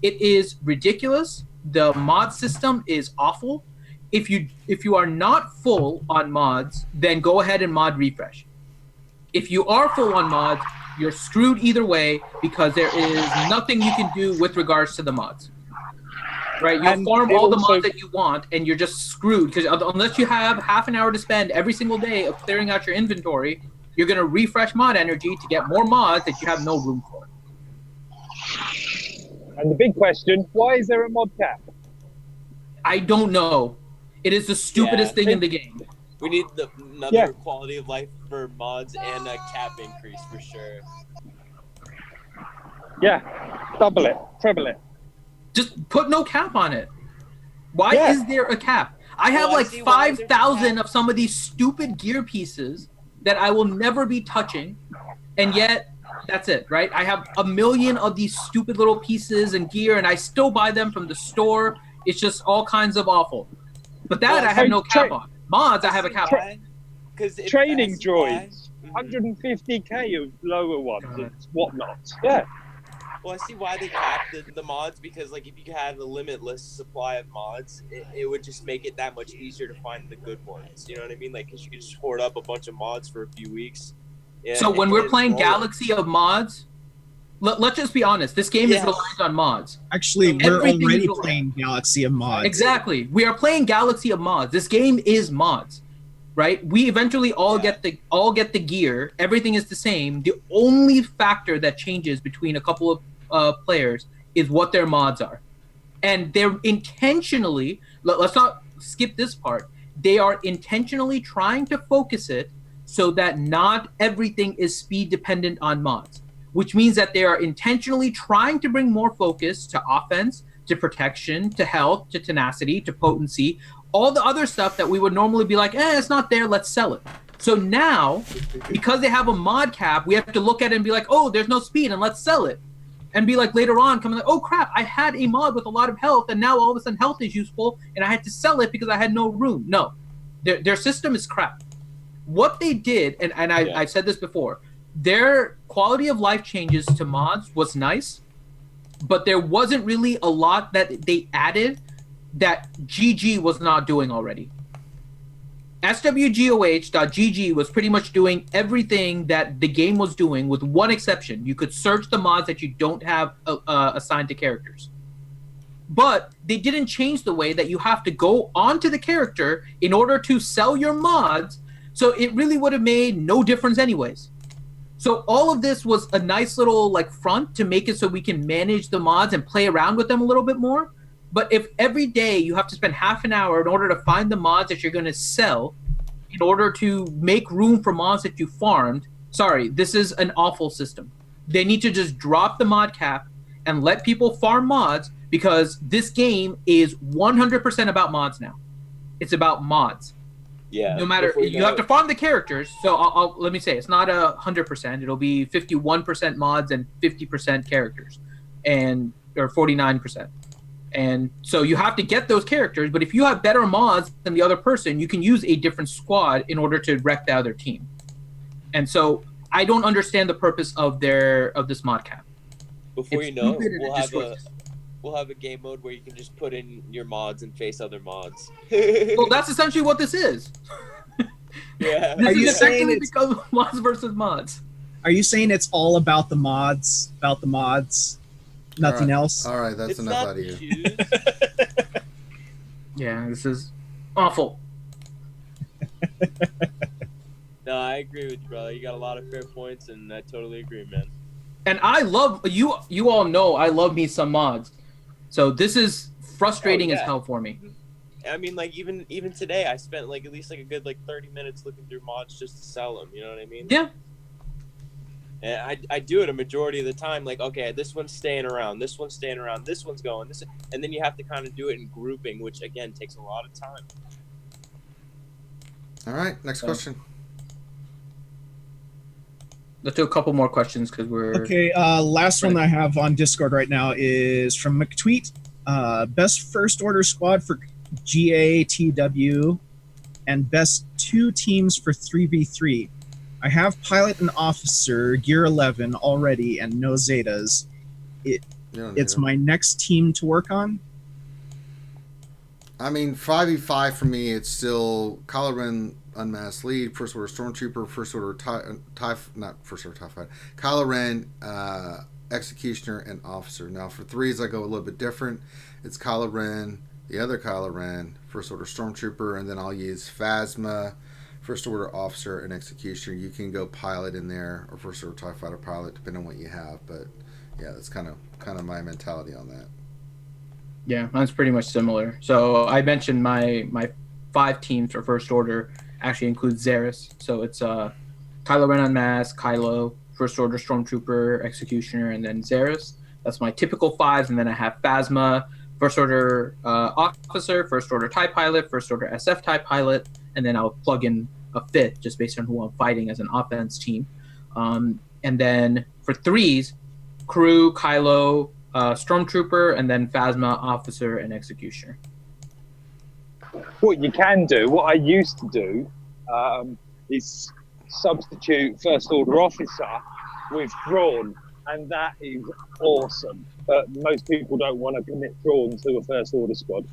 [SPEAKER 2] It is ridiculous. The mod system is awful. If you are not full on mods, then go ahead and mod refresh. If you are full on mods, you're screwed either way because there is nothing you can do with regards to the mods. Right? You'll
[SPEAKER 5] And
[SPEAKER 2] farm
[SPEAKER 5] it
[SPEAKER 2] all the
[SPEAKER 5] also-
[SPEAKER 2] mods that you want, and you're just screwed because unless you have half an hour to spend every single day of clearing out your inventory, you're going to refresh mod energy to get more mods that you have no room for.
[SPEAKER 5] And the big question, why is there a mod cap?
[SPEAKER 2] I don't know. It is the stupidest thing in the game.
[SPEAKER 7] We need another quality of life for mods and a cap increase for sure.
[SPEAKER 5] Yeah, double it, treble it.
[SPEAKER 2] Just put no cap on it. Why
[SPEAKER 5] Yeah.
[SPEAKER 2] is there a cap? I have
[SPEAKER 7] Well, I
[SPEAKER 2] like
[SPEAKER 7] see why there's a
[SPEAKER 2] 5,000
[SPEAKER 7] cap.
[SPEAKER 2] of some of these stupid gear pieces that I will never be touching, and yet that's it, right? I have a million of these stupid little pieces and gear, and I still buy them from the store. It's just all kinds of awful. But that
[SPEAKER 7] Well,
[SPEAKER 2] I have
[SPEAKER 5] I
[SPEAKER 2] no cap
[SPEAKER 5] tra-
[SPEAKER 2] on. Mods, I have a cap on.
[SPEAKER 7] Because
[SPEAKER 5] Training droids,
[SPEAKER 7] Mhm.
[SPEAKER 5] 150k of lower ones
[SPEAKER 2] God.
[SPEAKER 5] and whatnot. Yeah.
[SPEAKER 7] Well, I see why they capped the mods, because like if you had a limitless supply of mods, it would just make it that much easier to find the good ones. You know what I mean? Like, because you could just hoard up a bunch of mods for a few weeks. Yeah,
[SPEAKER 2] So when we're
[SPEAKER 7] and
[SPEAKER 2] playing
[SPEAKER 7] roll it.
[SPEAKER 2] Galaxy of Mods, let's just be honest. This game is
[SPEAKER 7] Yes.
[SPEAKER 2] reliant on mods.
[SPEAKER 3] Actually, we're
[SPEAKER 2] Everything
[SPEAKER 3] already
[SPEAKER 2] is-
[SPEAKER 3] playing Galaxy of Mods.
[SPEAKER 2] Exactly. We are playing Galaxy of Mods. This game is mods, right? We eventually all
[SPEAKER 7] Yeah.
[SPEAKER 2] get the gear. Everything is the same. The only factor that changes between a couple of players is what their mods are, and they're intentionally. Let's not skip this part. They are intentionally trying to focus it so that not everything is speed dependent on mods, which means that they are intentionally trying to bring more focus to offense, to protection, to health, to tenacity, to potency, all the other stuff that we would normally be like, it's not there, let's sell it. So now, because they have a mod cap, we have to look at it and be like, oh, there's no speed, and let's sell it. And be like later on, coming like, oh crap, I had a mod with a lot of health, and now all of a sudden health is useful, and I had to sell it because I had no room. No, their system is crap. What they did, and I've said this before, their quality of life changes to mods was nice, but there wasn't really a lot that they added that GG was not doing already. SWGOH.GG was pretty much doing everything that the game was doing, with one exception. You could search the mods that you don't have assigned to characters. But they didn't change the way that you have to go onto the character in order to sell your mods, so it really would have made no difference anyways. So all of this was a nice little like front to make it so we can manage the mods and play around with them a little bit more. But if every day you have to spend half an hour in order to find the mods that you're going to sell, in order to make room for mods that you farmed, sorry, this is an awful system. They need to just drop the mod cap and let people farm mods, because this game is 100% about mods now. It's about mods.
[SPEAKER 7] Yeah.
[SPEAKER 2] No matter, you have to farm the characters. So I'll let me say, it's not 100%. It'll be 51% mods and 50% characters, or 49%. And so you have to get those characters, but if you have better mods than the other person, you can use a different squad in order to wreck the other team. And so I don't understand the purpose of this mod cap.
[SPEAKER 7] Before
[SPEAKER 2] It's
[SPEAKER 7] you know,
[SPEAKER 2] stupid and it destroys it.
[SPEAKER 7] we'll have a game mode where you can just put in your mods and face other mods.
[SPEAKER 2] Well, that's essentially what this is.
[SPEAKER 7] Yeah.
[SPEAKER 2] This
[SPEAKER 3] Are you
[SPEAKER 2] is
[SPEAKER 3] saying
[SPEAKER 2] effectively
[SPEAKER 3] it's-
[SPEAKER 2] become mods versus mods.
[SPEAKER 3] Are you saying it's all about the mods? Nothing else?
[SPEAKER 1] All right, that's
[SPEAKER 7] It's
[SPEAKER 1] enough
[SPEAKER 7] not
[SPEAKER 1] out of
[SPEAKER 7] the
[SPEAKER 1] you.
[SPEAKER 7] shoes.
[SPEAKER 2] Yeah, this is awful.
[SPEAKER 7] No, I agree with you, brother. You got a lot of fair points, and I totally agree, man.
[SPEAKER 2] And I love you all know I love me some mods. So this is frustrating as
[SPEAKER 7] yeah.
[SPEAKER 2] hell for me.
[SPEAKER 7] I mean, like even today, I spent like at least like a good 30 minutes looking through mods just to sell them. You know what I mean?
[SPEAKER 2] Yeah.
[SPEAKER 7] And I do it a majority of the time. Like, okay, this one's staying around, this one's staying around, this one's going, and then you have to kind of do it in grouping, which again takes a lot of time.
[SPEAKER 1] All right, next question.
[SPEAKER 2] Let's do a couple more questions because we're
[SPEAKER 3] Okay, last one that I have on Discord right now is from McTweet. Best first order squad for GATW and best 2 teams for 3v3. I have pilot and officer, gear 11 already, and no Zetas. It's my next team to work on.
[SPEAKER 1] I mean, 5v5 for me, it's still Kylo Ren, Unmasked Lead, First Order Stormtrooper, First Order not First Order TIE Fighter, Kylo Ren, Executioner, and Officer. Now, for 3s, I go a little bit different. It's Kylo Ren, the other Kylo Ren, First Order Stormtrooper, and then I'll use Phasma, First Order Officer, and Executioner. You can go Pilot in there, or First Order TIE Fighter Pilot, depending on what you have. But yeah, that's kind of my mentality on that.
[SPEAKER 2] Yeah, mine's pretty much similar. So I mentioned my 5 teams for First Order actually includes Zaris. So it's Kylo Ren Unmasked, Kylo, First Order Stormtrooper, Executioner, and then Zaris. That's my typical 5s, and then I have Phasma, First Order Officer, First Order TIE Pilot, First Order SF TIE Pilot, and then I'll plug in a fifth just based on who I'm fighting as an offense team. And then for threes, Crew, Kylo, Stormtrooper, and then Phasma, Officer, and Executioner.
[SPEAKER 5] What you can do, what I used to do, is substitute First Order Officer with Thrawn, and that is awesome. But most people don't want to commit Thrawn to a First Order squad.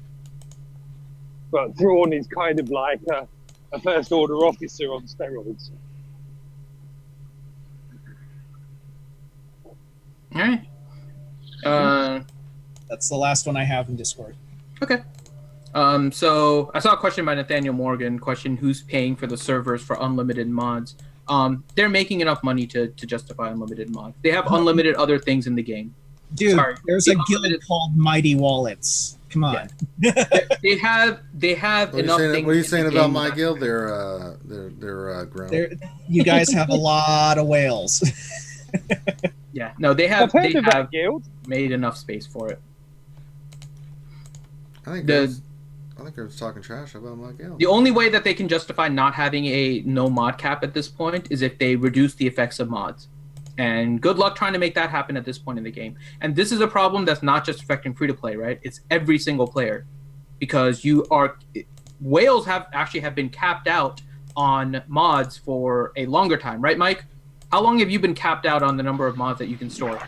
[SPEAKER 5] But Thrawn is kind of like a First Order officer on steroids.
[SPEAKER 2] All right.
[SPEAKER 3] That's the last one I have in Discord.
[SPEAKER 2] Okay. So I saw a question by Nathaniel Morgan. Question: who's paying for the servers for unlimited mods? They're making enough money to justify unlimited mods. They have unlimited other things in the game.
[SPEAKER 3] Dude,
[SPEAKER 2] Sorry,
[SPEAKER 3] there's a guild called Mighty Wallets. Come on.
[SPEAKER 2] Yeah. They have enough things.
[SPEAKER 1] What are you saying about my
[SPEAKER 2] that-
[SPEAKER 1] guild? They're grown.
[SPEAKER 3] You guys have a lot of whales.
[SPEAKER 2] Yeah, no, they
[SPEAKER 5] I've
[SPEAKER 2] have
[SPEAKER 5] heard of that guild.
[SPEAKER 2] made enough space for it.
[SPEAKER 1] I think they're talking trash about my guild.
[SPEAKER 2] The only way that they can justify not having a no mod cap at this point is if they reduce the effects of mods. And good luck trying to make that happen at this point in the game. And this is a problem that's not just affecting free-to-play, right? It's every single player. Because whales have been capped out on mods for a longer time, right, Mike? How long have you been capped out on the number of mods that you can store?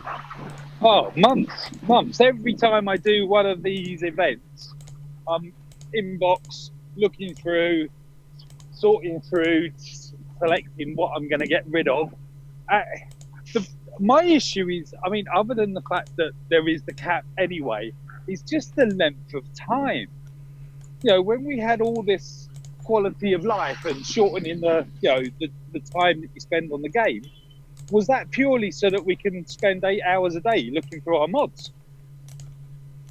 [SPEAKER 5] Oh, months. Every time I do one of these events, I'm inbox, looking through, sorting through, selecting what I'm going to get rid of. My issue is, I mean, other than the fact that there is the cap anyway, is just the length of time. You know, when we had all this quality of life and shortening the time that you spend on the game, was that purely so that we can spend 8 hours a day looking for our mods?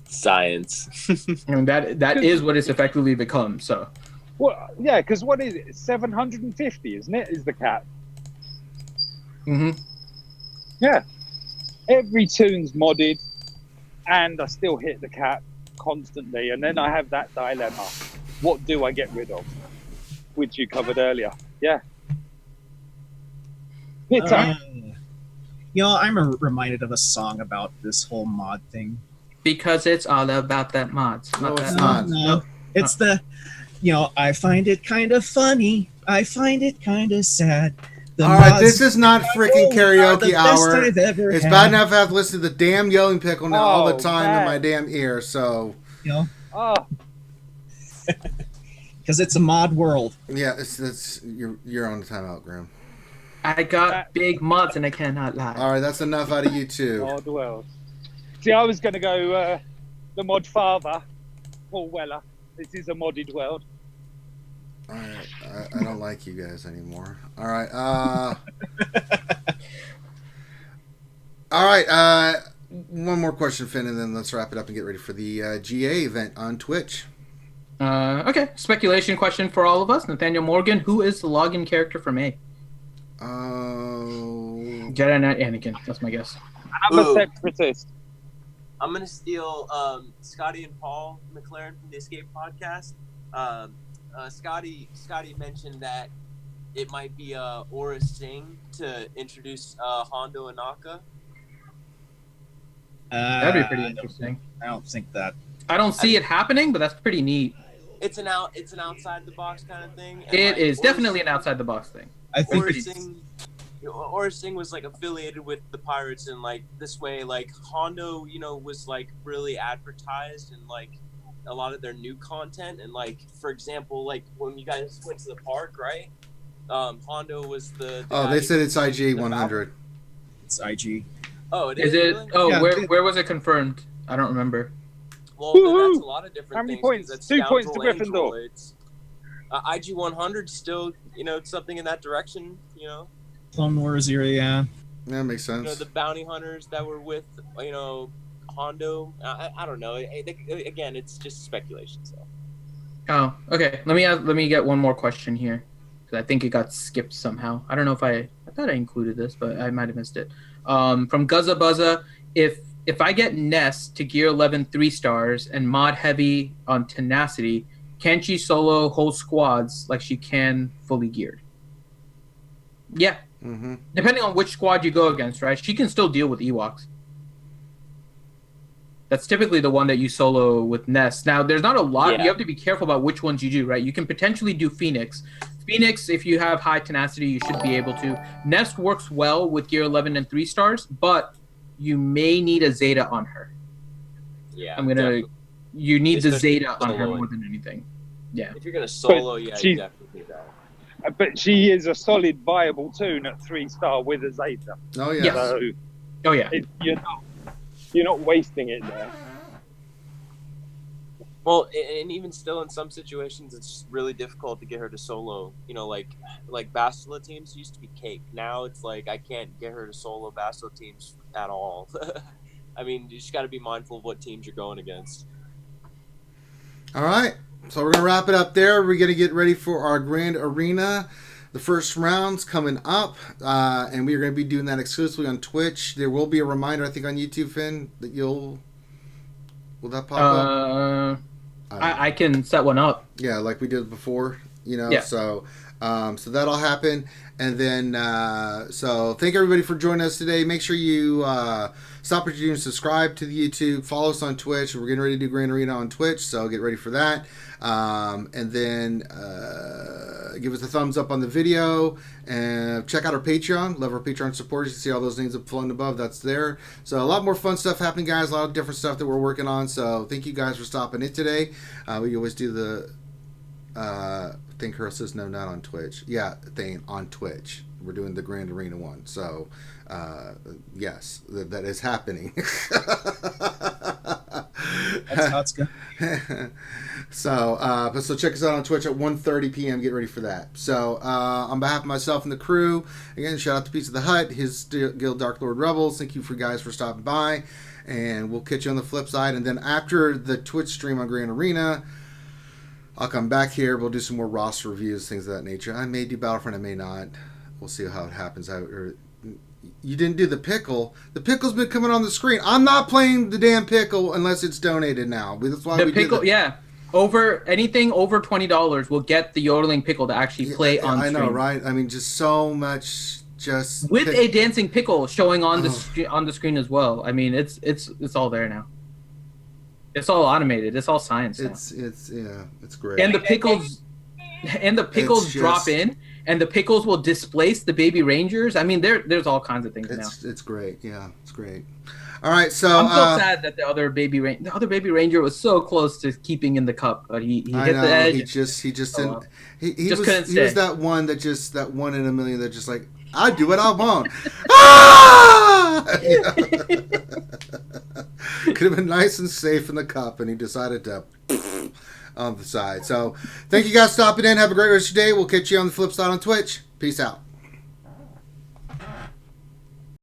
[SPEAKER 7] Science.
[SPEAKER 2] I mean, that is what it's effectively become. So,
[SPEAKER 5] Well, yeah, because what is it? 750, isn't it? Is the cap? Yeah. Every tune's modded, and I still hit the cap constantly, and then I have that dilemma: what do I get rid of? Which you covered earlier. Yeah.
[SPEAKER 3] I'm reminded of a song about this whole mod thing.
[SPEAKER 2] because it's all about that mods.
[SPEAKER 1] No, it's
[SPEAKER 2] that
[SPEAKER 1] not.
[SPEAKER 3] No, it's I find it kind of funny. I find it kind of sad.
[SPEAKER 1] All right, this is not freaking
[SPEAKER 3] are
[SPEAKER 1] karaoke
[SPEAKER 3] the best
[SPEAKER 1] hour.
[SPEAKER 3] I've ever
[SPEAKER 1] It's
[SPEAKER 3] had.
[SPEAKER 1] bad enough I have to listen to the damn Yelling Pickle now all the
[SPEAKER 5] Oh,
[SPEAKER 1] time in
[SPEAKER 5] man.
[SPEAKER 1] my damn ear. So
[SPEAKER 5] Oh,
[SPEAKER 3] because it's a mod world.
[SPEAKER 1] yeah, you're on the timeout, Graham.
[SPEAKER 2] I got big mods and I cannot lie.
[SPEAKER 1] All right, that's enough out of you two.
[SPEAKER 5] mod world. See, I was going to go the mod father, Paul Weller. This is a modded world.
[SPEAKER 1] All right, I don't like you guys anymore. All right, all right. One more question, Finn, and then let's wrap it up and get ready for the GA event on Twitch.
[SPEAKER 2] Okay, speculation question for all of us. Nathaniel Morgan, who is the login character from A? Jedi Knight Anakin. That's my guess.
[SPEAKER 5] I'm a
[SPEAKER 7] Ooh.
[SPEAKER 5] separatist.
[SPEAKER 7] I'm gonna steal Scotty and Paul McLaren from the Escape podcast. Scotty mentioned that it might be Aura Singh to introduce Hondo Anaka.
[SPEAKER 2] That'd be pretty interesting.
[SPEAKER 3] I don't think that.
[SPEAKER 2] I don't see it happening, but that's pretty neat.
[SPEAKER 7] It's an outside the box kind of thing. And
[SPEAKER 2] It is
[SPEAKER 7] Aura
[SPEAKER 2] definitely an
[SPEAKER 7] Singh-
[SPEAKER 2] outside the box thing.
[SPEAKER 3] I think
[SPEAKER 7] Aura Singh was like affiliated with the Pirates, and like this way, like Hondo, was like really advertised and like a lot of their new content. And like, for example, like when you guys went to the park, right? Hondo was the
[SPEAKER 1] Oh,
[SPEAKER 7] guy
[SPEAKER 1] they
[SPEAKER 7] who-
[SPEAKER 1] said it's IG 100.
[SPEAKER 3] it's IG.
[SPEAKER 7] Oh, it
[SPEAKER 2] Is
[SPEAKER 7] is.
[SPEAKER 2] it?
[SPEAKER 7] Really?
[SPEAKER 2] Oh,
[SPEAKER 3] Yeah.
[SPEAKER 2] where was it confirmed? I don't remember.
[SPEAKER 7] Well, then
[SPEAKER 5] Woo-hoo!
[SPEAKER 7] that's a lot of different
[SPEAKER 5] How many
[SPEAKER 7] things.
[SPEAKER 5] points?
[SPEAKER 7] 'Cause that's
[SPEAKER 5] 2 points to
[SPEAKER 7] Scoundrel
[SPEAKER 5] Gryffindor.
[SPEAKER 7] Androids. IG 100 still, something in that direction.
[SPEAKER 3] Clone Wars era, yeah.
[SPEAKER 1] That makes sense.
[SPEAKER 7] The bounty hunters that were with, Hondo. I don't know. Again, it's just speculation. So.
[SPEAKER 2] Oh, okay. Let me get one more question here, because I think it got skipped somehow. I don't know if I thought I included this, but I might have missed it. From Guzza Buzza, if if I get Ness to gear 11 3-stars and mod heavy on tenacity, can she solo whole squads like she can fully geared? Yeah.
[SPEAKER 1] Mm-hmm.
[SPEAKER 2] Depending on which squad you go against, right? She can still deal with Ewoks. That's typically the one that you solo with Ness. Now, there's not a lot.
[SPEAKER 7] Yeah.
[SPEAKER 2] You have to be careful about which ones you do, right? You can potentially do Phoenix. Phoenix, if you have high tenacity, you should be able to. Nest works well with gear 11 and 3-stars, but you may need a Zeta on her.
[SPEAKER 7] Yeah.
[SPEAKER 2] You need the
[SPEAKER 7] Especially
[SPEAKER 2] Zeta on her
[SPEAKER 7] soloing.
[SPEAKER 2] more than anything. Yeah.
[SPEAKER 7] If you're gonna solo, yeah,
[SPEAKER 5] she-
[SPEAKER 7] you definitely need that.
[SPEAKER 5] But she is a solid, viable toon at 3-star with a Zeta.
[SPEAKER 1] Oh yeah.
[SPEAKER 2] Yes.
[SPEAKER 5] So
[SPEAKER 2] Oh, yeah.
[SPEAKER 5] you're not wasting it there.
[SPEAKER 7] Well, and even still, in some situations, it's really difficult to get her to solo. You know, like Bastila teams used to be cake. Now it's like I can't get her to solo Bastila teams at all. I mean, you just got to be mindful of what teams you're going against.
[SPEAKER 1] All right. So we're going to wrap it up there. We're going to get ready for our grand arena. The first round's coming up, and we are going to be doing that exclusively on Twitch. There will be a reminder, I think, on YouTube, Finn, that will that pop up?
[SPEAKER 2] I can set one up.
[SPEAKER 1] Yeah, like we did before,
[SPEAKER 2] Yeah.
[SPEAKER 1] So that'll happen. And then, so thank everybody for joining us today. Make sure you stop what you're doing, subscribe to the YouTube, follow us on Twitch. We're getting ready to do Grand Arena on Twitch, so get ready for that. And then give us a thumbs up on the video and check out our Patreon. Love our Patreon supporters. You can see all those names up floating above. That's there. So a lot more fun stuff happening, guys. A lot of different stuff that we're working on. So thank you guys for stopping in today. We always do the thing Curl says no, not on Twitch. Yeah, thing on Twitch. We're doing the Grand Arena one. So yes, that is happening.
[SPEAKER 3] That's how it's going.
[SPEAKER 1] So check us out on Twitch at 1:30 p.m. Get ready for that. So on behalf of myself and the crew, again, shout out to Pizza the Hut, his guild Dark Lord Rebels. Thank you for guys for stopping by, and we'll catch you on the flip side. And then after the Twitch stream on Grand Arena, I'll come back here. We'll do some more roster reviews, things of that nature. I may do Battlefront, I may not. We'll see how it happens. You didn't do the pickle. The pickle's been coming on the screen. I'm not playing the damn pickle unless it's donated now. That's why
[SPEAKER 2] The
[SPEAKER 1] we
[SPEAKER 2] pickle,
[SPEAKER 1] did
[SPEAKER 2] yeah. Anything over $20 will get the yodeling pickle to actually play on
[SPEAKER 1] I
[SPEAKER 2] stream.
[SPEAKER 1] know, right? I mean, just so much, just
[SPEAKER 2] With a dancing pickle showing on the screen as well. I mean, it's all there now. It's all automated. It's all science now.
[SPEAKER 1] It's great.
[SPEAKER 2] And the pickles drop in, and the pickles will displace the baby rangers. I mean, there's all kinds of things now.
[SPEAKER 1] It's great. Yeah, it's great. All right, so
[SPEAKER 2] I'm so sad that the other baby ranger was so close to keeping in the cup, but he hit the edge.
[SPEAKER 1] He just didn't. He
[SPEAKER 2] couldn't
[SPEAKER 1] was
[SPEAKER 2] stay.
[SPEAKER 1] that one that one in a million that just like I do what I want. Ah! You know? Could have been nice and safe in the cup, and he decided to on the side. So thank you guys for stopping in. Have a great rest of your day. We'll catch you on the flip side on Twitch. Peace out.